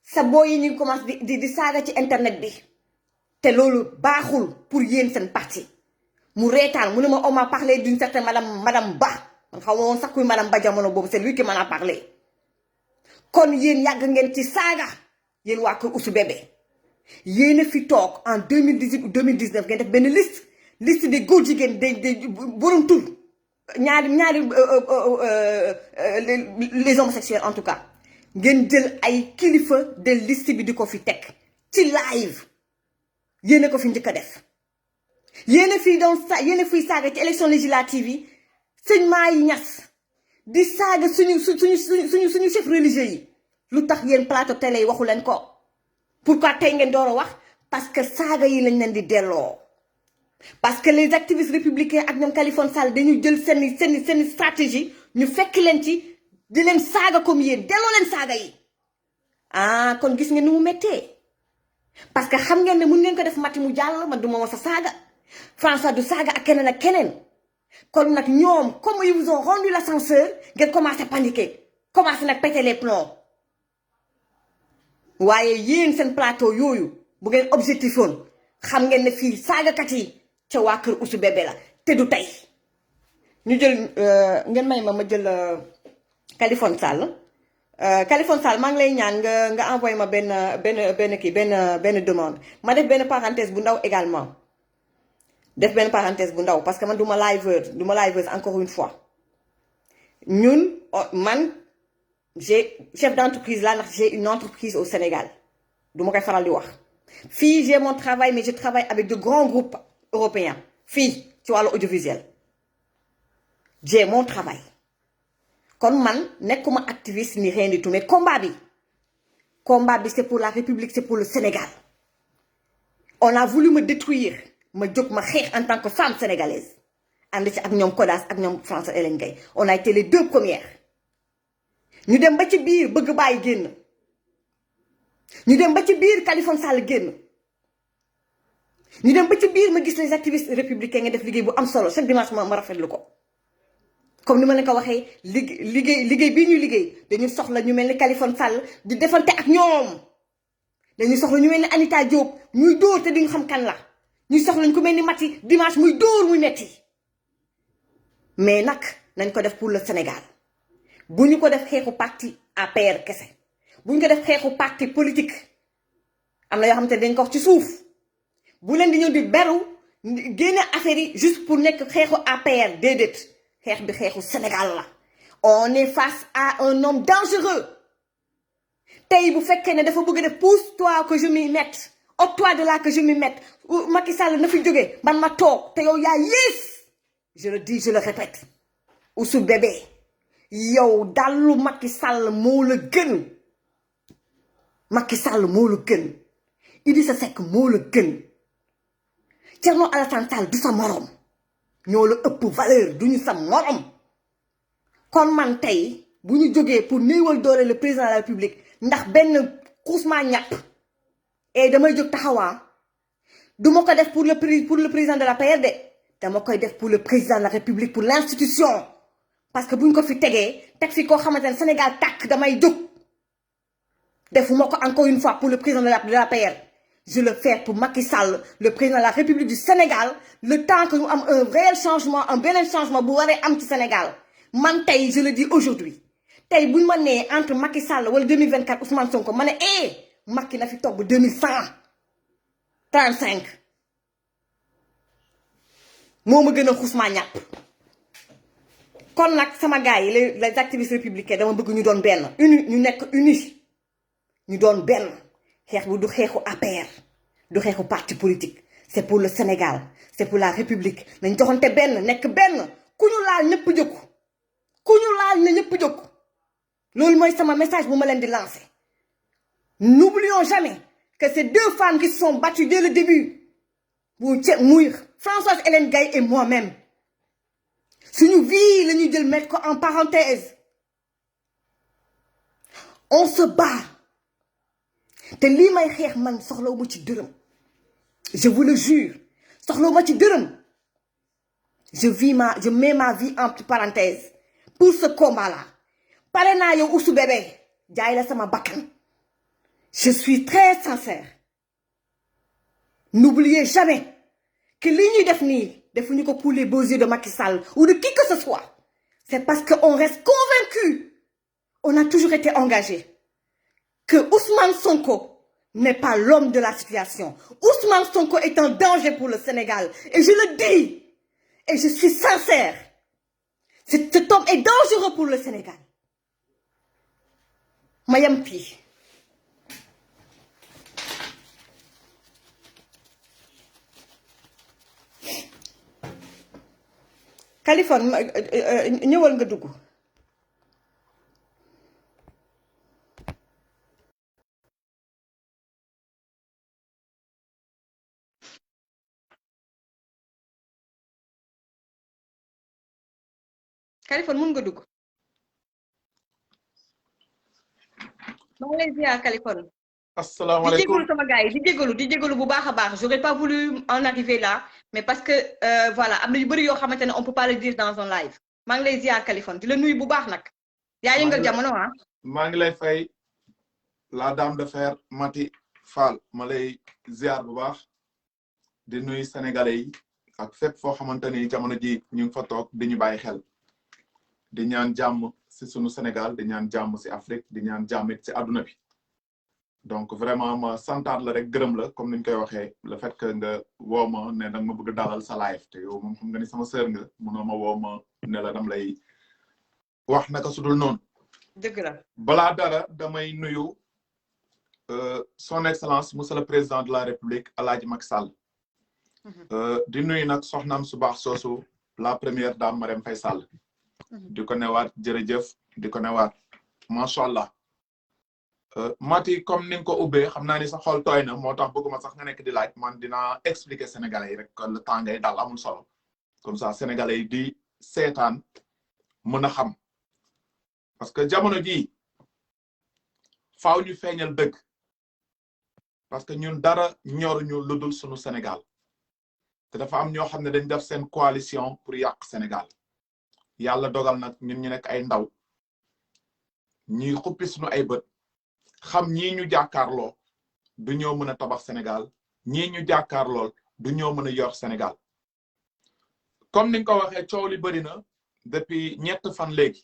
[SPEAKER 1] sa boy yi ñu commence di saga ci internet bi. te loolu baaxul pour yéen seen parti mu reetaan mu ne ma on m'a parlé d'une certaine madame Ba man xaw ma woon sax kuy madame Ba jamono boobu c'est lui qui m'en a parlé kon yéen yàgg ngeen ci saaga yéen waa kër Ousou Bébé yéen a fi toog en 2018 ou 2019 ngeen def benn liste de góor jigéen de borom tur ñaari les homosexuels en tout cas ngeen jël ay kilifa de liste bi di ko fi teg ci live. Yéen ko fi njëkk a def yéen fii yéen fiy saaga ci élection législative yi sëñ Maay Ñas di saaga suñu chef religieux yi lu tax yéen plateau télé yi waxu leen ko pourquoi tey ngeen door a wax parce que saaga yi lañ leen di delloo parce que les activistes républicains ak ñoom Kaliphone Sall dañu jël seen stratégie ñu fekk leen ci di leen saaga comme yéen delloo leen saaga yi ah kon gis ngeen ni mu méttee. Parce que xam ngeen ne mën ngeen ko def mati mu jàll man du ma sa saaga François du saaga ak keneen kon nag ñoom comme ils vous ont rendu l'ascenseur ngeen commencé paniquer commencé nag péter les plombs waaye yéen seen plateau yooyu bu ngeen objectifoon xam ngeen ne fii saagakat yi ca waa kër Ousou Bébé la te du tey ñu jël ngeen may ma jël Kaliphone Sall. Kaliphone Sall maa ngi lay ñaan nga envoyé ma benn demande ma def benn parenthèse bu ndaw également parce que man du ma liveuse encore une fois ñun man j'ai chef d'entreprise là ndax j'ai une entreprise au Sénégal du ma koy faral di wax fii j'ai mon travail mais je travaille avec de grands groupes européens fii ci wàllu audiovisuel j'ai mon travail. Kon man nekkuma activiste ni rien du tout mais combat bi c'est pour la République c'est pour le Sénégal on a voulu me détruire ma jóg ma xeex en tant que femme sénégalaise ànd ci ak ñoom Kodas ak ñoom François Hélène Gaye on a été les deux premières ñu dem ba ci biir bëgg bàyyi génn ñu dem ba ci biir Kaliphone Sall génn ñu dem ba ci biir ma gis les activistes républicains nga def liggéey bu am solo chaque dimanche ma rafetlu ko. Comme ni ma leen ko waxee liggéey bii ñuy liggéey dañu soxla ñu mel ni Kaliphone Sall di defante ak ñoom dañu soxla ñu mel ni Anita Diop ñuy dóor te duñu xam kan la ñu soxla ñu ko mel ni Mati dimanche muy dóor muy metti mais nag nañ ko def pour le Sénégal bu ñu ko def xeexu parti APR kese bu ñu ko def xeexu parti politique am na yoo xamante ne dañ ko wax ci suuf bu leen di ñëw di beru génne affaire yi juste pour nekk xeexu APR déedéet. xeex bi xeexu Sénégal la on est face à un homme dangereux tey bu fekkee ne dafa bëgg def pousse-toi que je m'y mette ôte-toi de là que je m'y mette Macky Sall na fi jógee man ma toog te yow yaa yées je le dis je le répète Ousou Bébé yow dallu Macky Sall moo la gën Macky Sall moo la gën Idrissa Seck moo la gën Thierno Alassane Sall du sa morom ñoo la ëpp valeur duñu sa morom kon man tey bu ñu jógee pour néewal doole le président de la République ndax benn xuusmaa ñàpp et damay jóg taxawaa du ma ko def pour le président de la PR de dama koy def pour le président de la République, pour l'institution. Parce que buñ ko fi tegee teg fi koo xamante ne Sénégal tàkk damay jóg defuma ko encore une fois pour le président de l'APR. Je le fais pour Macky Sall, le président de la République du Sénégal, le temps que nous avons un réel changement, un bel changement bu waree am ci Sénégal. Man tey je le dis aujourd'hui tey buñ ma nee entre Macky Sall wala 2024 Ousmane Sonko ma ne Macky na fi toog ba 2135 moo ma gën a xusmaa ñàpp. kon nag sama gars yi les activistes républicains dama bëgg ñu doon benn ñu nekk unis ñu doon benn xeex bu du xeexu APR du xeexu parti politique c'est pour le Sénégal c'est pour la République nañ joxante benn nekk benn ku ñu laal ñëpp jóg ku ñu laal na ñëpp jóg loolu mooy sama message bu ma leen di lancer. N'oublions jamais que ces deux femmes qui se sont battues dès le début muy Françoise Hélène Gaye et moi-même suñu vie la ñuy jël mettre ko en parenthèse. On se bat te lii may xeex man soxlawu ma ci dërëm je vous le jure soxlawu ma ci dërëm je mets ma vie entre parenthèses pour ce combat-là. pare naa yow Ousou Bébé jaay la sama bakkan je suis très sincère. N'oubliez jamais que li ñuy def nii defuñu ko pour les beaux yeux de Macky Sall ou de qui que ce soit. C'est parce qu'on reste convaincu, on a toujours été engagé, que Ousmane Sonko n'est pas l'homme de la situation. Ousmane Sonko est un danger pour le Sénégal. Et je le dis, et je suis sincère, cet homme est dangereux pour le Sénégal. Mayam fii. Californie ñëwal nga dugg. Californie mun nga dugg. maa ngi lay ziar Californie.
[SPEAKER 2] asalaamaaleykum
[SPEAKER 1] di jégalu sama gars yi di jégalu bu baax a baax j'aurais pas voulu en arriver là mais parce que voilà am na yu bëri yoo xamante ne on peut pas le dire dans un live maa ngi lay ziar Californie di la nuyu bu baax nag. yaa yëngal jamono ah.
[SPEAKER 2] maa ngi lay fay la dame de fer Mati Fall ma lay ziar bu baax di nuyu sénégalais yi ak fépp foo xamante ni jamono ji ñu ngi fa toog di ñu bàyyi xel di ñaan jàmm si sunu Sénégal di ñaan jàmm si Afrique di ñaan jàmm it si adduna bi. donc vraiment ma santaat la rek gërëm la comme ni ñu koy waxee le fait que nga woo ma ne danga ma bëgg dalal sa live te yow moom xam nga ni sama sœur nga munoo ma woo ma ne la dam lay wax naka sudul noonu.
[SPEAKER 1] dëgg la
[SPEAKER 2] balaa dara damay nuyu son excellence monsieur le président de la république Alaaji Macky Sall. di nuyu nag soxnaam su baax soosu la première dame Marème Faye Sall. di ko newaat jërëjëf di ko newaat macha allah. Mati comme ni nga ko ubbee xam naa ni sa xol tooy na moo tax bëgguma sax nga nekk di laaj man dinaa expliquer sénégalais yi rek que le temps ngay dal amul solo comme ça sénégalais yi di seetaan mën a xam parce que jamono jii faaw ñu feeñal dëgg parce que ñun dara ñoruñu lu dul sunu Sénégal te dafa am ñoo xam ne dañ def seen coalition pour yàq Sénégal yàlla dogal nag ñun ñu nekk ay ndaw ñuy xuppi sunu ay bët xam ñii ñu jàkkaarloo du ñoo mën a tabax Sénégal ñii ñu jàkkaarlool du ñoo mën a yor Sénégal comme ni nga ko waxee coow li bëri na depuis ñett fan léegi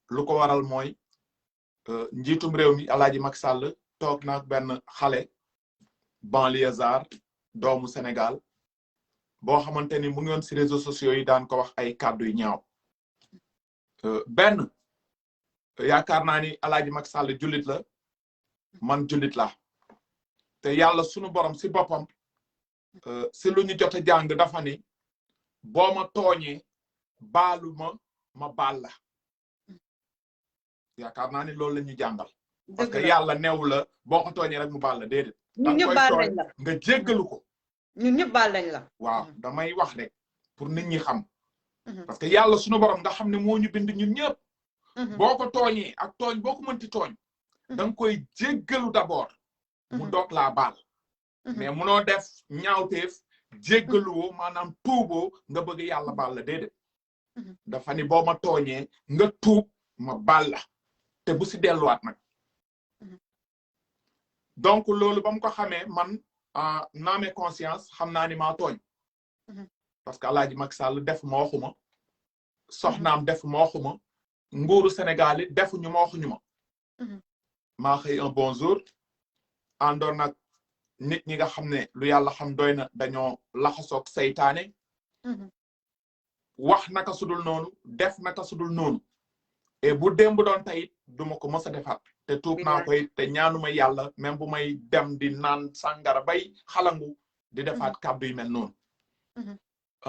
[SPEAKER 2] lu ko waral mooy njiitum réew mi Alaaji Macky Sall toog na benn xale banlieusard doomu Sénégal boo xamante ni mu ngi woon si réseaux sociaux yi daan ko wax ay kàddu yu ñaaw benn yaakaar naa ni Alaaji Macky Sall jullit la man jullit la te yàlla sunu borom si boppam si lu ñu jot a jàng dafa ni boo ma tooñee baalu ma baal la yaakaar naa ni loolu la ñu jàngal. parce que yàlla neew la boo ko tooñee rek mu baal la déedéet.
[SPEAKER 1] ñun ñëpp baal nañ la
[SPEAKER 2] nga jéggalu ko.
[SPEAKER 1] ñun ñëpp baal nañ la.
[SPEAKER 2] waaw damay wax rek pour nit ñi xam. parce que yàlla sunu borom nga xam ne moo ñu bind ñun ñëpp. boo ko tooñee ak tooñ boo ko mënti tooñ. da nga koy jéggalu d'abord. mu doog laa baal. mais munoo def ñaawteef jéggaluwoo maanaam tuuboo nga bëgg yàlla baal la déedéet dafa ni boo ma tooñee nga tuub ma baal la te bu si delluwaat nag donc loolu ba mu ko xamee man naamee conscience xam naa ni maa tooñ parce que Alaaji Macky Sall def ma waxuma soxnaam def ma waxuma nguuru Sénégal it defuñu ma waxuñu ma maa xëy un bon jour àndoon nag nit ñi nga xam ne lu yàlla xam doy na dañoo laxasoog seytaane wax naka sudul noonu def naka sudul noonu et bu démb doon tey duma ko mës a defaat te tuub naa koy te ñaanuma yàlla même bu may dem di naan sàngara bay xalangu di defaat kàddu yu mel noonu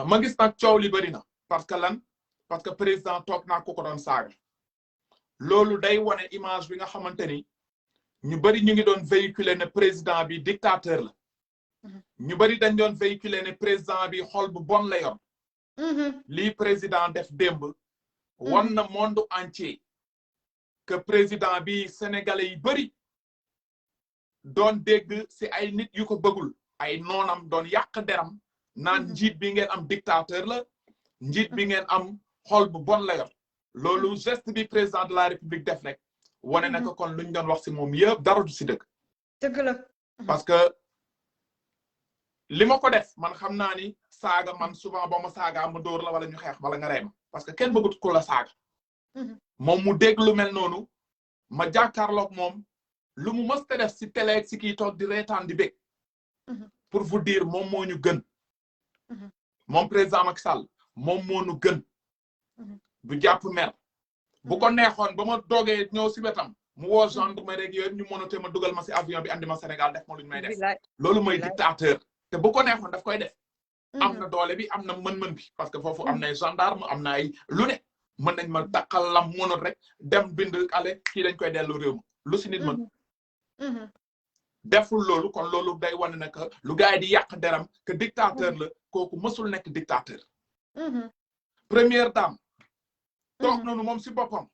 [SPEAKER 2] ma gis nag coow li bëri na parce que président toog naa ku ko doon saaga loolu day wane image bi nga xamante ni ñu bëri ñu ngi doon véhiculer ne président bi dictateur la ñu bëri dañ doon véhiculer ne président bi xol bu bon la yor lii président def démb wan na monde entier que président bi sénégalais yi bëri doon dégg si ay nit yu ko bëggul ay noonam doon yàq deram naan njiit bi ngeen am dictateur la njiit bi ngeen am xol bu bon la yor loolu geste bi président de la république def rek wane na ko kon luñ doon wax si moom yëpp dara du si dëgg
[SPEAKER 1] dëgg la
[SPEAKER 2] parce que li ma ko def man xam naa ni saaga man souvent boo ma saaga ma dóor la wala ñu xeex wala nga rey ma parce que kenn bëggut ku la saaga moom mu dégg lu mel noonu ma jàkkaarloog moom lu mu mës a def si télé si kii toog di reetaan di bég pour vous dire moom moo ñu gën moom président Macky Sall moom moo ñu gën du jàpp mer bu ko neexoon ba ma doogee ñëw si wetam mu woo gendarmerie rek yooyu ñu mënatee ma dugal ma si avion bi andi ma Sénégal def ma lu ñu may def loolu mooy dictateur te bu ko neexoon daf koy def am na doole bi am na mën-mën bi parce que foofu am na ay gendarme am na ay lu ne mën nañ ma takkal lam mënul rek dem bind ale kii dañ koy dellu réew ma lu si nit mën deful loolu kon loolu day wane ne que lu gars yi di yàq deram que dictateur la kooku mësul nekk dictateur première dame toog noonu moom si boppam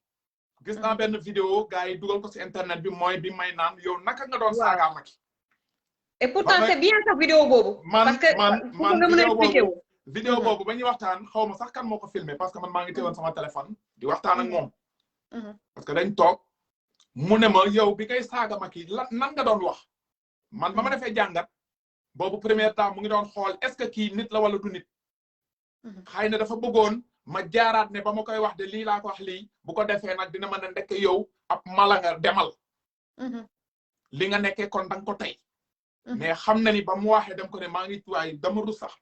[SPEAKER 2] gis naa benn vidéo gars yi dugal ko si internet bi mooy bi may naan yow naka nga doon saaga Macky
[SPEAKER 1] et pourtant c'est bien sa vidéo boobu parce que man
[SPEAKER 2] vidéo boobu ba ñuy waxtaan xaw ma sax kan moo ko filmé parce que man maa ngi teewoon sama téléphone di waxtaan ak moom parce que dañ toog mu ne ma yow bi ngay saaga Macky nan nga doon wax man ba ma defee jàngat boobu première temps mu ngi doon xool est-ce que kii nit la wala du nit xëy na dafa bëggoon ma jaaraat ne ba ma koy wax de lii laa ko wax lii bu ko defee nag dina mën a nekk yow ab mala nga demal li nga nekkee kon danga ko tey mais xam na ni ba mu waxee dem ko ne maa ngi waaye dama rus sax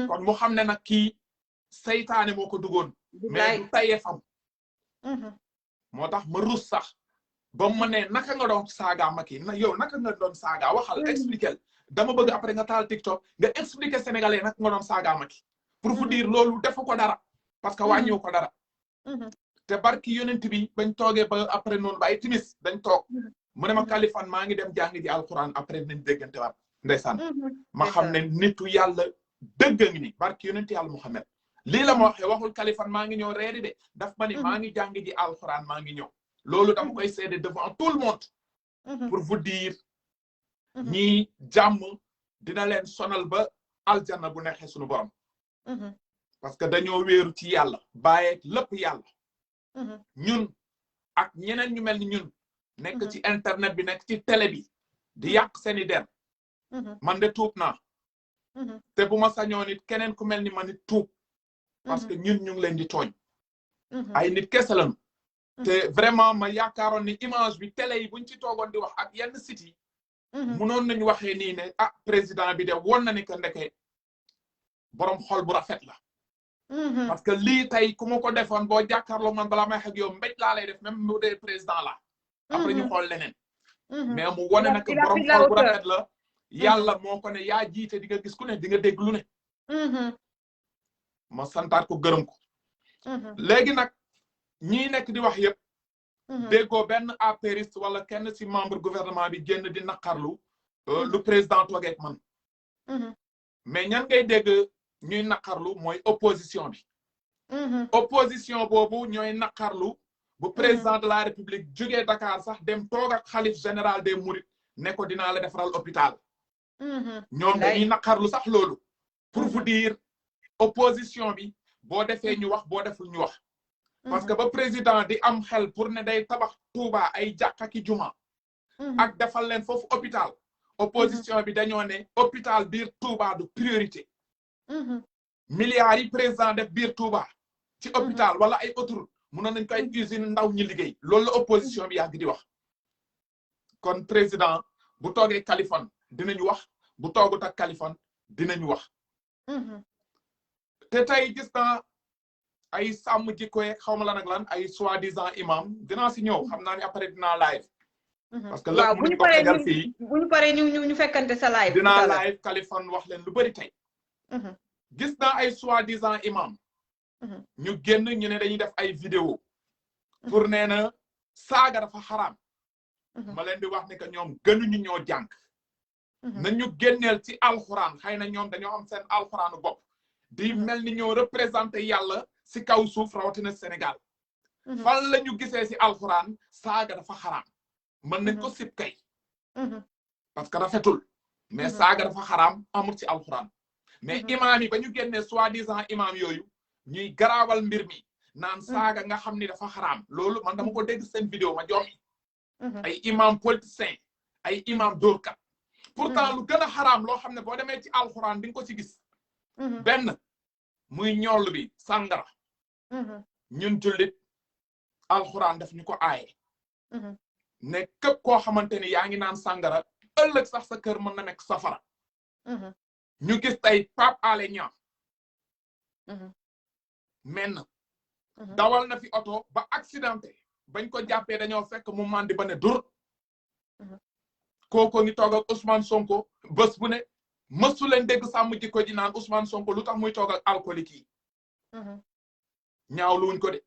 [SPEAKER 2] kon mu xam ne nag kii seytaane moo ko duggoon mais du tayee fam moo tax ma rus sax ba mu ne naka nga doon saaga Macky na yow naka nga doon saaga waxal expliquer dama bëgg après nga taal TikTok nga expliquer sénégalais naka nga doon saaga Macky pour vous dire loolu defu ko dara parce que wàññiwu ko dara te barki yonent bi bañ toogee ba après noonu ba ay timis dañ toog mu ne ma Kaliphone maa ngi dem jàng ji alquran après nañ déggante waat ndeysaan ma xam ne nitu yàlla dëgg ngi ni barki yonent yàlla Muhammad lii la ma waxee waxul Kaliphone maa ngi ñëw reeri de daf ma ni maa ngi jàng ji alquran maa ngi ñëw loolu dama koy seede devant tout le monde pour vous dire ñii jàmm dina leen sonal ba aljanna bu neexee suñu borom parce que dañoo wéeru ci yàlla bàyyee lépp yàlla ñun ak ñeneen ñu mel ni ñun nekk ci internet bi nekk ci télé bi di yàq seeni der man de tuub naa te bu ma sañoon nit keneen ku mel ni man nit tuub parce que ñun ñu ngi leen di tooñ ay nit kese lañu te vraiment ma yaakaaroon ni image bi télé yi buñ ci toogoon di wax ak yenn site yi munoon nañu waxee nii ne ah président bi de woon na ni que ndeke borom xol bu rafet la parce que lii tey ku ma ko defoon boo jàkkaarloo man balaa may wax ak yow mbéj laa lay def même bu dee président la après ñu xool leneen mais mu wane nag borom xol bu rafet la yàlla moo ko ne yaa jiite di nga gis ku ne di nga dégg lu ne ma santaat ko gërëm ko léegi nag ñii nekk di wax yëpp déggoo benn apériste wala kenn ci membre gouvernement bi génn di naqarlu lu président toogeek man mais ñan ngay dégg ñuy naqarlu mooy opposition bi opposition boobu ñooy naqarlu bu président de la république jógee Dakar sax dem toog ak xalif général des mourides ne ko dinaa la defaral hôpital ñoom dañuy naqarlu sax loolu pour vous dire opposition bi boo defee ñu wax boo deful ñu wax parce que ba président di am xel pour ne day tabax Touba ay jàkka ki juma ak defal leen foofu hôpital opposition bi dañoo ne hôpital biir Touba du priorité milliards yi président def biir Touba ci hôpital wala ay autoroute mënoon nañ ko ay usine ndaw ñi liggéey loolu la opposition bi yàgg di wax kon président bu toogee Kaliphone dinañu wax bu toogut ak Kaliphone dinañu wax te tey gis naa ay sàmm jikko yeeg xaw ma lan ak lan ay soi-disant imam dinaa si ñëw xam naa ni après dinaa live parce que lépp mu ko tegal fii
[SPEAKER 1] bu ñu paree ñu fekkante sa live
[SPEAKER 2] dinaa live Kaliphone wax leen lu bëri tey gis naa ay soi-disant imam ñu génn ñu ne dañuy def ay vidéo pour nee na saaga dafa xaraam ma leen di wax ne que ñoom gënuñu ñoo jàng nañu génneel ci alxuraan xëy na ñoom dañoo am seen alxuraanu bopp di mel ni ñoo représenté yàlla si kaw suuf rawatina Sénégal fan la ñu gisee si alxuraan saaga dafa xaraam mën nañ ko sib kay parce que rafetul mais saaga dafa xaraam amul ci alxuraan mais imaam yi ba ñu génnee soi-disant imaam yooyu ñuy garaawal mbir mi naan saaga nga xam ni dafa xaraam loolu man dama ko dégg seen vidéo ma joomi ay imam politicien ay imam dóorkat pourtant lu gën a xaraam loo xam ne boo demee ci alxuraan di nga ko ci gis benn muy ñoll bi sàngara ñun jullit alxuraan daf ñu ko aaye ne képp koo xamante ni yaa ngi naan sàngara ëllëg sax sa kër mën na nekk safara ñu gis tey Pape Alé Niang menn dawal na fi oto ba accidenté bañ ko jàppee dañoo fekk mu mandi ba ne dur kooko ngi toog ak Ousmane Sonko bés bu ne mësu leen dégg sàmm jikko ji naan Ousmane Sonko lu tax muy toog ak alcoolique yi ñaawlu wuñ ko de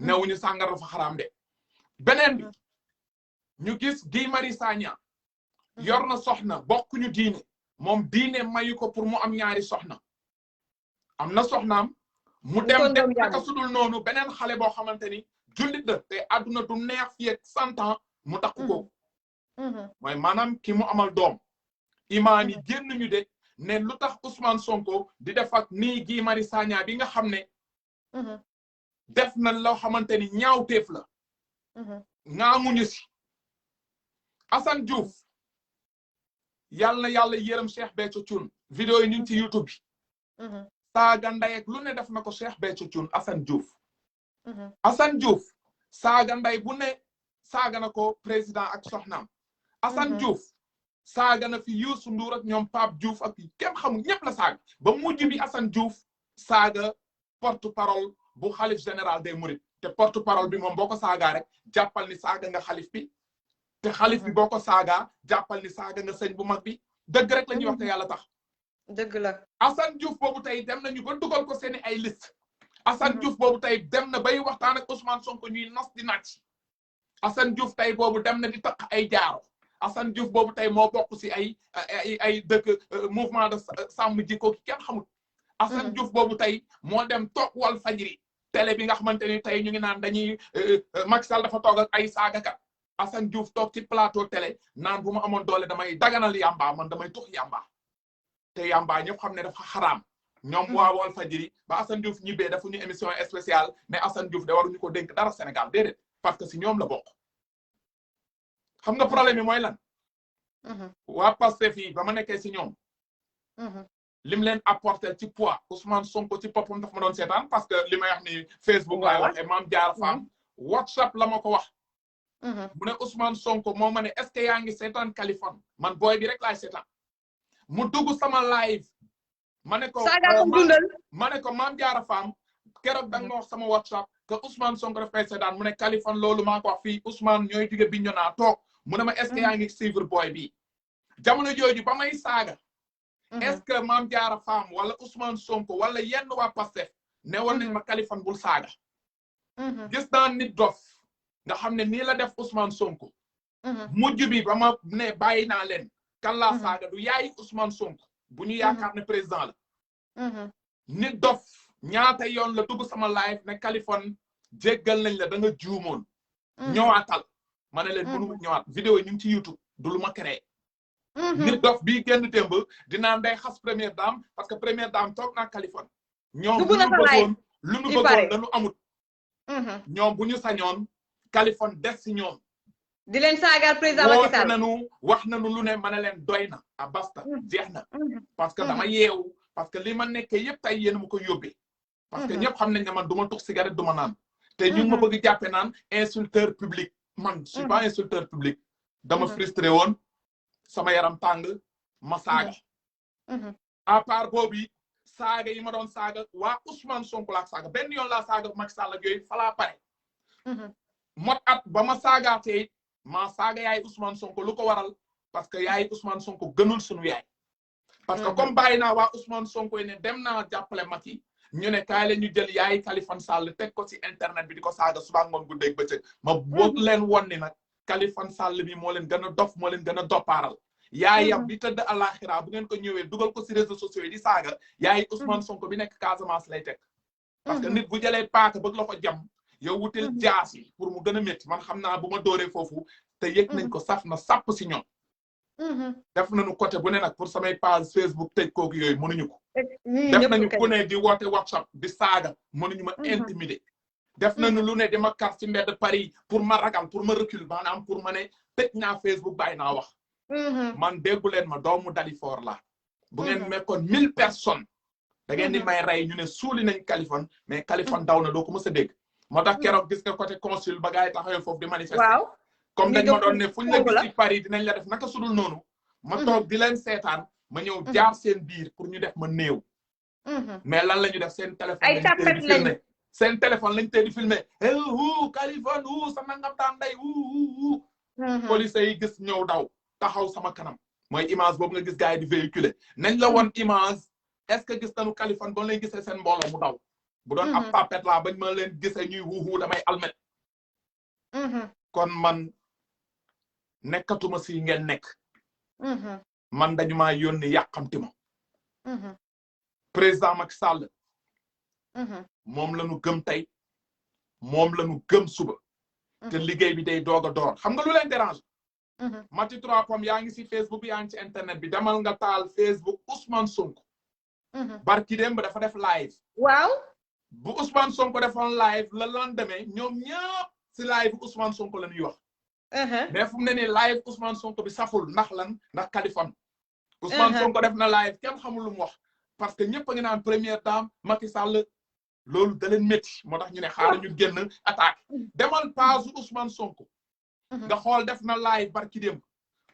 [SPEAKER 2] newuñu sàngara dafa xaraam de beneen bi ñu gis Guy Marius Sagna yor na soxna bokkuñu diine moom diine mayu ko pour mu am ñaari soxna am na soxnaam mu dem def naka sudul noonu beneen xale boo xamante ni jullit la te àdduna du neex fii ak 100 ans mu takku ko mooy maanaam ki mu amal doom imaam yi génn ñu de ne lu tax Ousmane Sonko di def ak nii Guy Marius Sagna bi nga xam ne def na loo xamante ni ñaawteef la ngaamuñu si Assane Diouf yàlla na yàlla yërëm Cheikh Béthio Thioune vidéo yi ñu ngi ci YouTube bi saaga ndey ak lu ne def na ko Cheikh Béthio Thioune Assane Diouf Assane Diouf saaga ndey bu ne saaga na ko président ak soxnaam Assane Diouf saaga na fi Youssou Ndour ak ñoom Pape Diouf ak kenn xamul ñëpp la saaga ba mujj bi Assane Diouf saaga porte parole bu xalif général des Mourides te porte parole bi moom boo ko saagaa rek jàppal ni saaga nga xalif bi te xalif bi boo ko saagaa jàppal ni saaga nga sëñ bu mag bi dëgg rek la ñuy wax te yàlla tax
[SPEAKER 1] dëgg la
[SPEAKER 2] Assane Diouf boobu tey dem nañu ba dugal ko seeni ay liste Assane Diouf boobu tey dem na bay waxtaan ak Ousmane Sonko ñuy nos di nàcc Assane Diouf tey boobu dem na di taq ay jaaro Assane Diouf boobu tey moo bokk si ay dëkk mouvement de sàmm jikko ki kenn xamul Assane Diouf boobu tey moo dem toog wal fajiri télé bi nga xamante ni tey ñu ngi naan dañuy Macky Sall dafa toog ak ay saagakat Assane Diouf toog ci plateau télé naan bu ma amoon doole damay daganal yamba man damay tux yamba te yamba ñëpp xam ne dafa xaraam ñoom waa wal fajiri ba Assane Diouf ñibbee dafa ñu émission spéciale mais Assane Diouf de waruñu ko dénk dara Sénégal déedéet parce que si ñoom la bokk xam nga problème yi mooy lan waa Pastef yi ba ma nekkee si ñoom lim leen apporter ci poids Ousmane Sonko ci boppam daf ma doon seetaan parce que li may wax ni Facebook laay waxee Mame Diarra Fam WhatsApp la ma ko wax mu ne Ousmane Sonko moo ma ne est-ce que yaa ngi seetaan Kaliphone man booy bi rek laay seetaan mu dugg sama live ma ne ko Mame Diarra Fam keroog da nga ma wax sama WhatsApp que Ousmane Sonko daf koy seetaan mu ne Kaliphone loolu maa ko wax fii Ousmane ñooy jóge Bignona toog mu ne ma est-ce que yaa ngi suivre booy bi jamono jooju ba may saaga est-ce que Mame Diarra Fam wala Ousmane Sonko wala yenn waa Pastef ne woon nañ ma Kaliphone bul saaga gis naa nit dof nga xam ne nii la def Ousmane Sonko mujj bi ba ma ne bàyyi naa leen kan laa saaga du yaay Ousmane Sonko bu ñu yaakaar ne président la nit dof ñaata yoon la dugg sama live ne Kaliphone jéggal nañ la da nga juumoon ñëwaatal ma ne leen mënu ñëwaat vidéo yi ñu ngi ci YouTube du lu ma créé nit dof bii génn démb dinaan day xas première dame parce que première dame toog naa Californie ñoom lu nu bëggoon lañu amut ñoom bu ñu sañoon Californie des si ñoom
[SPEAKER 1] di leen saagal président Macky Sall
[SPEAKER 2] wax nañu lu ne mën a leen doy na a basta jeex na parce que dama yeewu parce que li ma nekkee yëpp tey yéen ma ko yóbbee parce que ñëpp xam nañ ne man du ma tux cigarette du ma naan te ñu ngi ma bëgg jàppe naan insulteur public man je suis pas insulteur public dama frustré woon sama yaram tàng ma saaga à part boobu saaga yi ma doon saaga waa Ousmane Sonko laa saaga benn yoon laa saaga Macky Sall ak yooyu falaa pare mot at ba ma saagaatee maa saaga yaay Ousmane Sonko lu ko waral parce que yaay Ousmane Sonko gënul sunu yaay parce que comme bàyyi naa waa Ousmane Sonko yi ne dem naa jàppale Macky ñu ne kaay la ñu jël yaay Khalifa Sall teg ko ci internet bi di ko saaga suba ngoon guddeeg bëccëg ma boog leen won ni nag Khalifa Sall bi moo leen gën a dof moo leen gën a doppaaral yaayam bi tëdd àlaxira bu ngeen ko ñëwee dugal ko ci réseaux sociaux yi di saaga yaay Ousmane Sonko bi nekk Casamance lay teg parce que nit bu jëlee paaka bëgg la ko jam yow wutil jaas yi pour mu gën a métti man xam naa bu ma dooree foofu te yëg nañ ko saf na sàpp si ñoom def nañu côté bu ne nag pour samay page Facebook tëj kooku yooyu mënuñu ko def nañu ku ne di woote WhatsApp di saaga mënuñu ma intimider def nañu lu ne di ma kar ci mbedd Paris pour ma ragal pour ma recul maanaam pour ma ne tëj naa Facebook bàyyi naa wax man déggu leen ma doomu Dalifort la bu ngeen mekkoon 1000 personnes da ngeen di may rey ñu ne suuli nañ Kaliphone mais Kaliphone daw na doo ko mës a dégg moo tax keroog gis nga côté consul ba gars yi taxawee foofu di manifester comme dañ ma doon ne fuñ la gis ci Paris dinañ la def naka sudul noonu ma toog di leen seetaan ma ñëw jaar seen biir pour ñu def ma néew mais lan la ñu def seen téléphone lañ tee di filmer seen téléphone lañ tee di filmer Kaliphone sa nangam taan day police yi gis ñëw daw taxaw sama kanam mooy image boobu nga gis gars yi di véhiculer nañ la woon image est-ce que gis nañu Kaliphone ba lay gisee seen mbooloo mu daw bu doon ab papet laa bañ ma leen gisee ñuy wuuhu damay almet kon man nekkatuma si ngeen nekk man dañu maa yónni yàqamti ma président Macky Sall moom la ñu gëm tey moom la ñu gëm suba te liggéey bi day doog a door xam nga lu leen dérange Mati 3 Pommes yaa ngi si Facebook yaa ngi ci internet bi demal nga taal Facebook Ousmane Sonko barki démb dafa def live
[SPEAKER 1] waaw
[SPEAKER 2] bu Ousmane Sonko defoon live la lendemain ñoom ñëpp si live Ousmane Sonko la ñuy wax mais fu mu ne nii live Ousmane Sonko bi saful ndax lan ndax Kaliphone Ousmane Sonko def na live kenn xamul lu mu wax parce que ñëpp a ngi naan première dame Macky Sall loolu da leen métti moo tax ñu ne xaaral ñu génn attaque demal page Ousmane Sonko nga xool def na live barki démb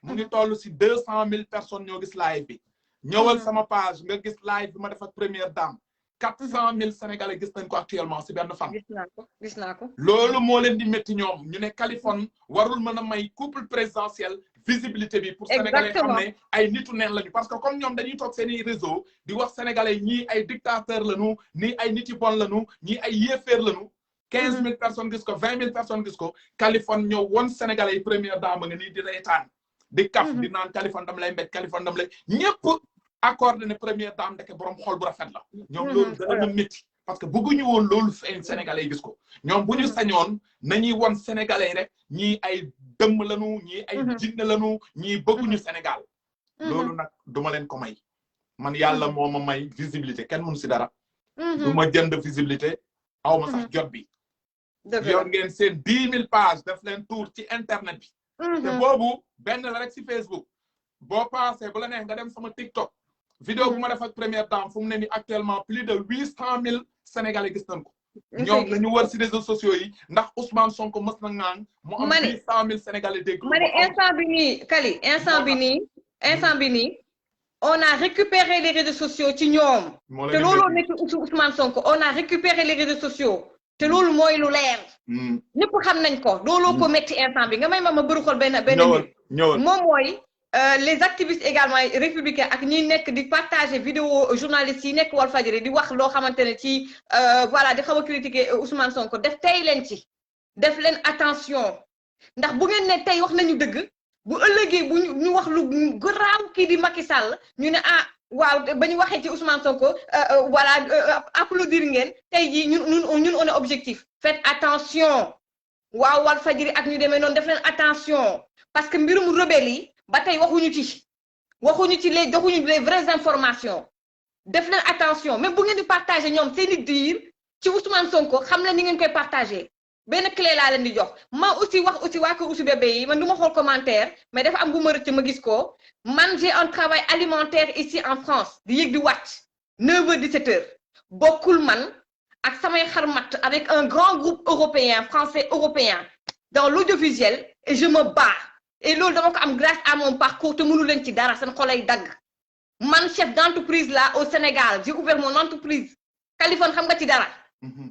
[SPEAKER 2] mu ngi toll si 200 000 personnes ñoo gis live bi ñëwal sama page nga gis live bi ma def ak première dame 400 000 sénégalais gis nañ ko actuellement si benn fan.
[SPEAKER 1] gis naa ko
[SPEAKER 2] loolu moo leen di métti ñoom ñu ne Kaliphone warul mën a may couple présidentiel visibilité bi pour sénégalais xam ne ay nitu neen lañu parce que comme ñoom dañuy toog seeni réseau di wax sénégalais ñii ay dictateur lañu nii ay niti bon lañu ñii ay yéeféer lañu 15 000 personnes gis ko 20 000 personnes gis ko Kaliphone ñëw won sénégalais yi première dame nga nii di reetaan di kaf di naan Kaliphone dam lay mbéj Kaliphone dam lay ñëpp accordé ne première dame ndeke borom xol bu rafet la ñoom loolu dana na métti parce que bëgguñu woon loolu feeñ sénégalais yi gis ko ñoom bu ñu sañoon nañuy won sénégalais yi rek ñii ay dëmm lañu ñii ay jinne lañu ñii bëgguñu Sénégal loolu nag duma leen ko may man yàlla moo ma may visibilité kenn mënu si dara du ma jënd visibilité aw ma sax jot bi yor ngeen seen 10 000 pages def leen tour ci internet bi te boobu benn la rek si Facebook boo passé bu la neex nga dem sama TikTok vidéo bu ma def ak première dame fu mu ne ni actuellement plus de 800 000 sénégalais gis nañ ko ñoom la ñu wër si réseaux sociaux yi ndax Ousmane Sonko mës na ngaan mu am 800 000 sénégalais dégg
[SPEAKER 1] ma ne instant bi nii Kali instant bi nii on a récupéré les réseaux sociaux ci ñoom te looloo nekk Ousmane Sonko on a récupéré les réseaux sociaux te loolu mooy lu leer ñëpp xam nañ ko looloo ko métti instant bi nga may ma bëru xol benn moom mooy les activistes également républicains ak ñi nekk di partager vidéo journalistes yi nekk Walfadjri di wax loo xamante ne ci voilà di xaw a critiquer Ousmane Sonko tey leen ci def leen attention ndax bu ngeen ne tey wax nañu dëgg bu ëllëgee bu ñu wax lu garaaw kii di Macky Sall ñu ne waaw ba ñu waxee ci Ousmane Sonko voilà applaudir ngeen tey jii ñun on est objectif faites attention waaw Walfadjri ak ñu demee noonu def leen attention parce que mbirum rebelle yi ba tey waxuñu ci waxuñu ci les joxuñu les vraies informations def leen attention même bu ngeen di partager ñoom seeni diir ci Ousmane Sonko xam leen ni ngeen koy partager benn clé laa leen di jox ma aussi wax aussi waa ko Ouzou Bébé yi man du ma xool commentaire mais dafa am bu ma rëcc ma gis ko man j'ai un travail alimentaire ici en France di yëg di wàcc 9h 17h bokkul man ak samay xarmat avec un grand groupe européen français européen dans l'audiovisuel et je me bats et loolu dama ko am grâce à mon parcours te mënu leen ci dara seen xolay dagg man chef d'entreprise là au Sénégal j'ai ouvert mon entreprise Kaliphone xam nga ci dara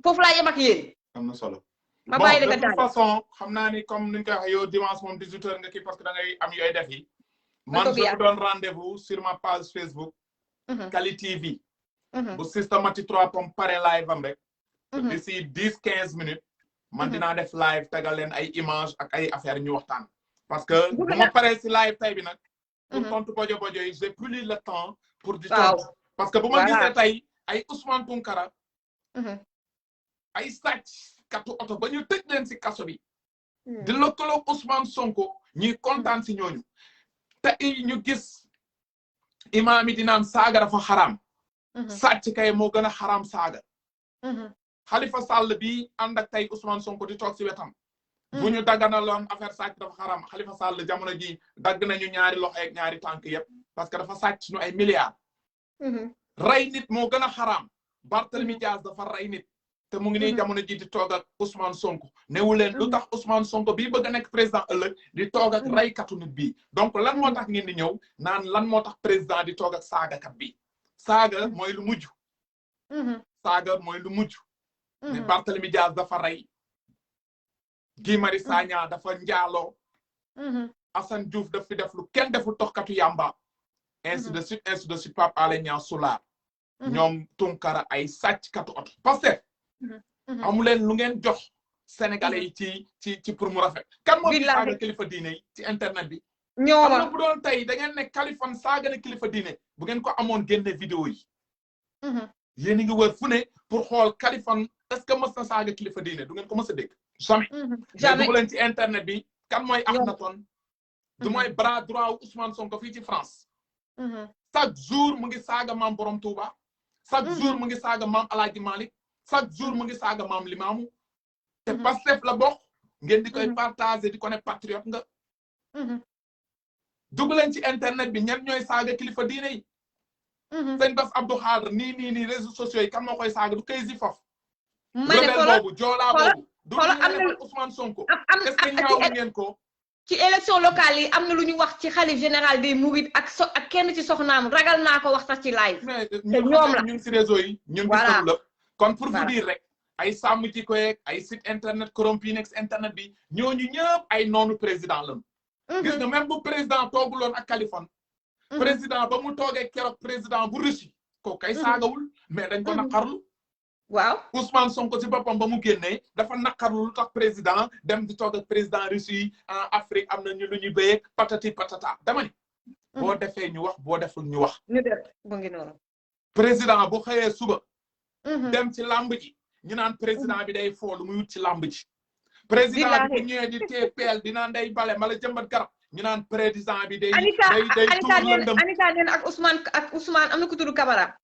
[SPEAKER 1] foofu laa yem ak yéen
[SPEAKER 2] am na solo
[SPEAKER 1] ma bàyyi la
[SPEAKER 2] de
[SPEAKER 1] nga
[SPEAKER 2] toute façon xam naa ni comme ni ñu koy waxee yow dimanche moom 18h nga kii parce que da ngay am yooyu def yi man je vous donne rendez-vous sur ma page Facebook Kali TV bu systématique 3 pom pare live am rek d'ici 10-15 minutes man dinaa def live tegal leen ay image ak ay affaire ñu waxtaan parce que bu ma paree si live tey bi nag pour tontu bojo yi j'ai plus le temps pour di tontu parce que bu ma gisee tey ay Ousmane Tounkara ay sàcc katu oto ba ñu tëj leen si kaso bi di lëkkaloo Ousmane Sonko ñuy kontaan si ñooñu te ñu gis imaam yi di naan saaga dafa xaraam sàcc kay moo gën a xaraam saaga Khalifa Sall bi ànd ak tey Ousmane Sonko di toog si wetam bu ñu daganaloon affaire sàcc dafa xaraam Khalifa Sall jamono ji dagg nañu ñaari loxo ak ñaari tànk yëpp parce que dafa sàcc suñu ay milliards rey nit moo gën a xaraam Barthélemy Diaz dafa rey nit te mu ngi nii jamono ji di toog ak Ousmane Sonko newu leen lu tax Ousmane Sonko bii bëgg a nekk président ëllëg di toog ak reykatu nit bii donc lan moo tax ngeen di ñëw naan lan moo tax président di toog ak saagakat bi saaga mooy lu mujj saaga mooy lu mujj mais Barthélemy Diaz dafa rey Guy Marius Sagna dafa njaaloo Assane Diouf daf fi def lu kenn deful toxkatu yamba ainsi de suite Pape Alé Niang Soulard ñoom Tounkara ay sàcckatu oto parce que amu leen lu ngeen jox sénégalais yi ci pour mu rafet kan moo fi saaga kilifa diine yi ci internet bi am na bu doon tey da ngeen ne Kaliphone saaga na kilifa diine bu ngeen ko amoon génne vidéo yi yéen a ngi wër fu ne pour xool Kaliphone est-ce que mës na saaga kilifa diine du ngeen ko mës a dégg jamais mais dugg leen ci internet bi kan mooy Akhenaton du mooy bras droit wu Ousmane Sonko fii ci France chaque jour mu ngi saaga maam Borom Touba chaque jour mu ngi saaga maam Alaaji Malick chaque jour mu ngi saaga maam Limaamu te Pastef la bokk ngeen di koy partager di ko ne patriote nga dugg leen ci internet bi ñen ñooy saaga kilifa diine yi sëñ Bass Abdou Khadre nii réseaux sociaux yi kan moo koy saaga du kay si foofu rebelle boobu joolaa boobu du ñu Ousmane Sonko est-ce que ñaawu ngeen ko
[SPEAKER 1] ci élection locale yi am na lu ñu wax ci xalif général des mourides ak kenn ci soxnaam ragal naa ko wax sax ci live
[SPEAKER 2] mais ñoom la ñun si réseau yi ñun gisul la kon pour vous dire rek ay sàmm ci ko yeeg ay site internet corrompu yi nekk si internet bi ñooñu ñëpp ay noonu président lañu gis nga même bu président tooguloon ak Kaliphone président ba mu toogee keroog président bu Russie ko kay saagawul mais dañ ko naqarlu
[SPEAKER 1] waaw
[SPEAKER 2] Ousmane Sonko ci boppam ba mu génnee dafa naqarlu lu tax président dem di toog ak président Russie en Afrique am na ñu lu ñu béyee patati patata dama ni boo defee ñu wax boo deful ñu wax
[SPEAKER 1] ñu def bu ngi noonu
[SPEAKER 2] président bu xëyee suba dem ci làmb ji ñu naan président bi day foolu muy wut ci làmb ji président bi bu ñëwee di TPL di naan day bale mala jëmbat garab ñu naan président bi day tuur lëndëm
[SPEAKER 1] Anita neen ak Ousmane am na ku tudd Kabara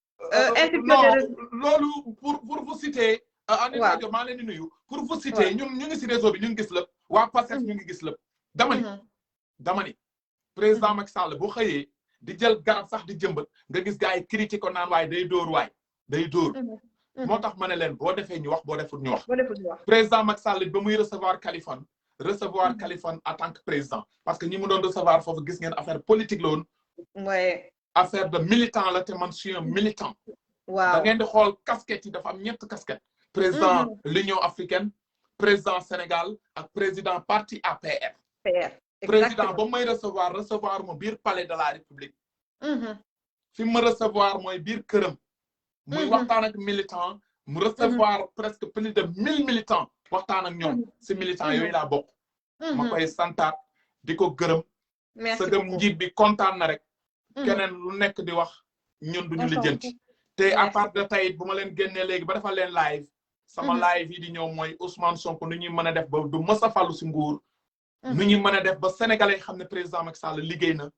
[SPEAKER 2] non loolu pour vous citer Anita Diop maa leen di nuyu pour vous citer ñun ñu ngi si réseau bi ñu ngi gis lépp waa Pastef ñu ngi gis lépp dama ni président Macky Sall bu xëyee di jël garab sax di jëmbat nga gis gars yi critique ko naan waaye day dóor waay day dóor moo tax ma ne leen boo defee ñu wax boo deful ñu wax président Macky Sall ba muy recevoir Kaliphone en tant que président parce que ñi mu doon recevoir foofu gis ngeen affaire politique la woon affaire de militant la te man je suis un militant da ngeen di xool casquette yi dafa am ñett casquette président l'Union africaine président Sénégal ak président parti APR président ba may recevoir mo biir palais de la République fi ma recevoir mooy biir këram muy waxtaan ak militant mu recevoir presque plus de 1000 militants waxtaan ak ñoom si militants yooyu laa bokk ma koy santaat di ko gërëm sëgëm njiit bi kontaan na rek keneen lu nekk di wax ñun duñu lijjanti te à part de tey bu ma leen génnee léegi ba defal leen live sama live yi di ñëw mooy Ousmane Sonko nu ñuy mën a def ba du mës a fallu si nguur nu ñuy mën a def ba sénégalais xam ne président Macky Sall liggéey na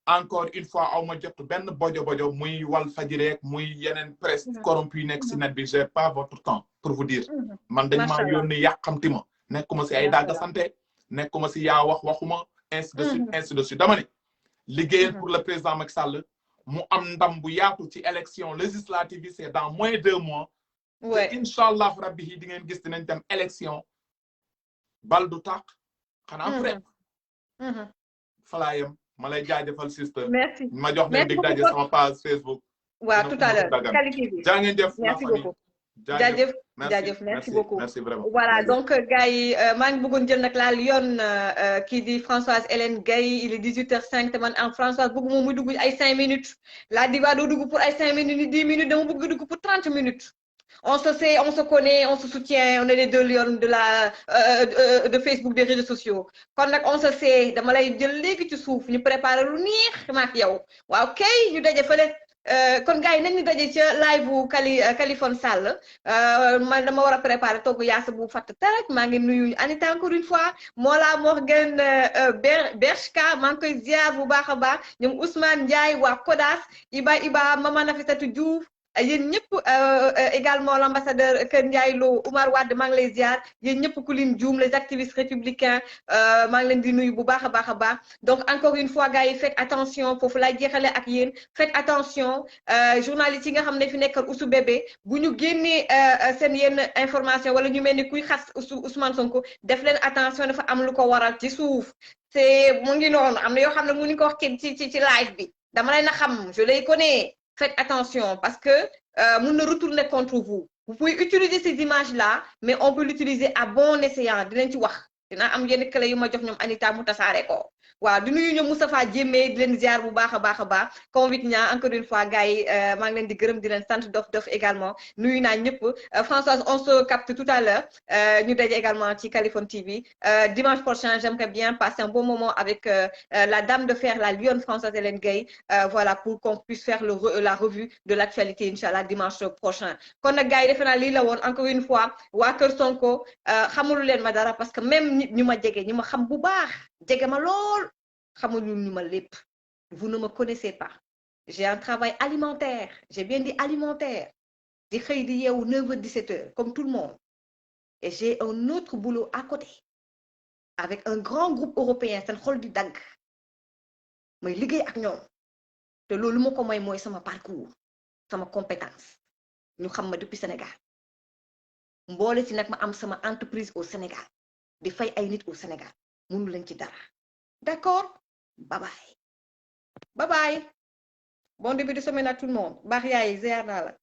[SPEAKER 2] encore une fois aw ma jot benn bojo muy Walfadjri rek muy yeneen presse corrompu yi nekk si net bi j'ai pas votre temps pour vous dire man dañ maa yónni yàqamti ma nekkuma si ay dagga santé nekkuma si yaa wax waxuma ainsi de suite dama ne liggéeyal pour le président Macky Sall mu am ndam bu yaatu ci élection législative yi c'est dans moins de 2 mois te inchallah rabbi yi di ngeen gis dinañ dem élection bal du tàq xanaa prep falaayam ma lay jaajëfal sister
[SPEAKER 1] merci
[SPEAKER 2] ma jox leen dig daje sama page Facebook
[SPEAKER 1] waaw tout à l'heure qualité bi
[SPEAKER 2] jaa ngeen jëf
[SPEAKER 1] merci beaucoup jaajëf merci beaucoup
[SPEAKER 2] merci vraiment
[SPEAKER 1] voilà donc gars yi maa ngi bëggoon jël nag la Lyon kii di Françoise Hélène Gaye il est 18h05 te man en Françoise bëgg moom muy dugg ay 5 minutes la diva doo dugg pour ay 5 minutes ni 10 minutes dama bëgg dugg pour 30 minutes on se sait, on se connaît, on se soutient, on est les deux lions de Facebook, des réseaux sociaux. Quand on se sait, dama lay jël léegi ci suuf ñu préparer lu neex ma ak yow waaw kay ñu daje fële kon gars yi nañ ñu daje ca live bu Kaliphone Sall man dama war a préparer togg yaasa bu fatt tarak maa ngi nuyu Anita encore une fois Mola Morgan Bershka maa ngi koy ziar bu baax a baax ñoom Ousmane Ndiaye waa Kodas Iba Mama Nafissatou Diouf yéen ñëpp également l'ambassadeur Kër Ndiaye Lo Oumar Wade maa ngi lay ziar yéen ñëpp ku lim juum les activistes républicains maa ngi leen di nuyu bu baax a baax donc encore une fois gars yi faites attention foofu laay jeexale ak yéen faites attention journalistes yi nga xam ne fi nekkal Ousou Bébé bu ñu génnee seen yenn information wala ñu mel ni kuy xas Ousmane Sonko def leen attention dafa am lu ko waral ci suuf c'est mu ngi noonu am na yoo xam ne mënuñu ko wax ci live bi dama leen a xam je les connais. Faites attention parce que nous ne retourner contre vous. Vous pouvez utiliser ces images-là, mais on peut l'utiliser à bon escient. Dinañ ci wax dina am yenn clé yu ma jox ñoom Anita mu tasaare ko waaw di nuyu ñoom Moustapha Diémé di leen ziar bu baax a baax convite ñaa encore une fois gars yi maa ngi leen di gërëm di leen sant dof également nuyu naa ñëpp Françoise on se capte tout à l'heure ñu daje également ci Kaliphone TV dimanche prochain j'aimerais bien passer un bon moment avec la dame de fer la Lyon Françoise Hélène Gaye voilà pour qu'on puisse faire la revue de l'actualité inchallah dimanche prochain kon nag gars yi defe naa lii la woon encore une fois waa Kër Sonko xamulu leen ma dara parce que même nit ñu ma jege ñu ma xam bu baax jege ma lool xamuñu ñu ma lépp vous ne me connaissez pas j'ai un travail alimentaire j'ai bien dit alimentaire di xëy di yeewu 9h 17h comme tout le monde et j'ai un autre boulot à côté avec un grand groupe européen seen xol di dagg may liggéey ak ñoom te loolu ma ko mooy sama parcours sama compétence ñu xam ma depuis Sénégal mboole ci nag ma am sama entreprise au Sénégal di fay ay nit au Sénégal mënu leen ci dara d'accord bye bye bon début de semaine à tout le monde baax yaay ziar naa la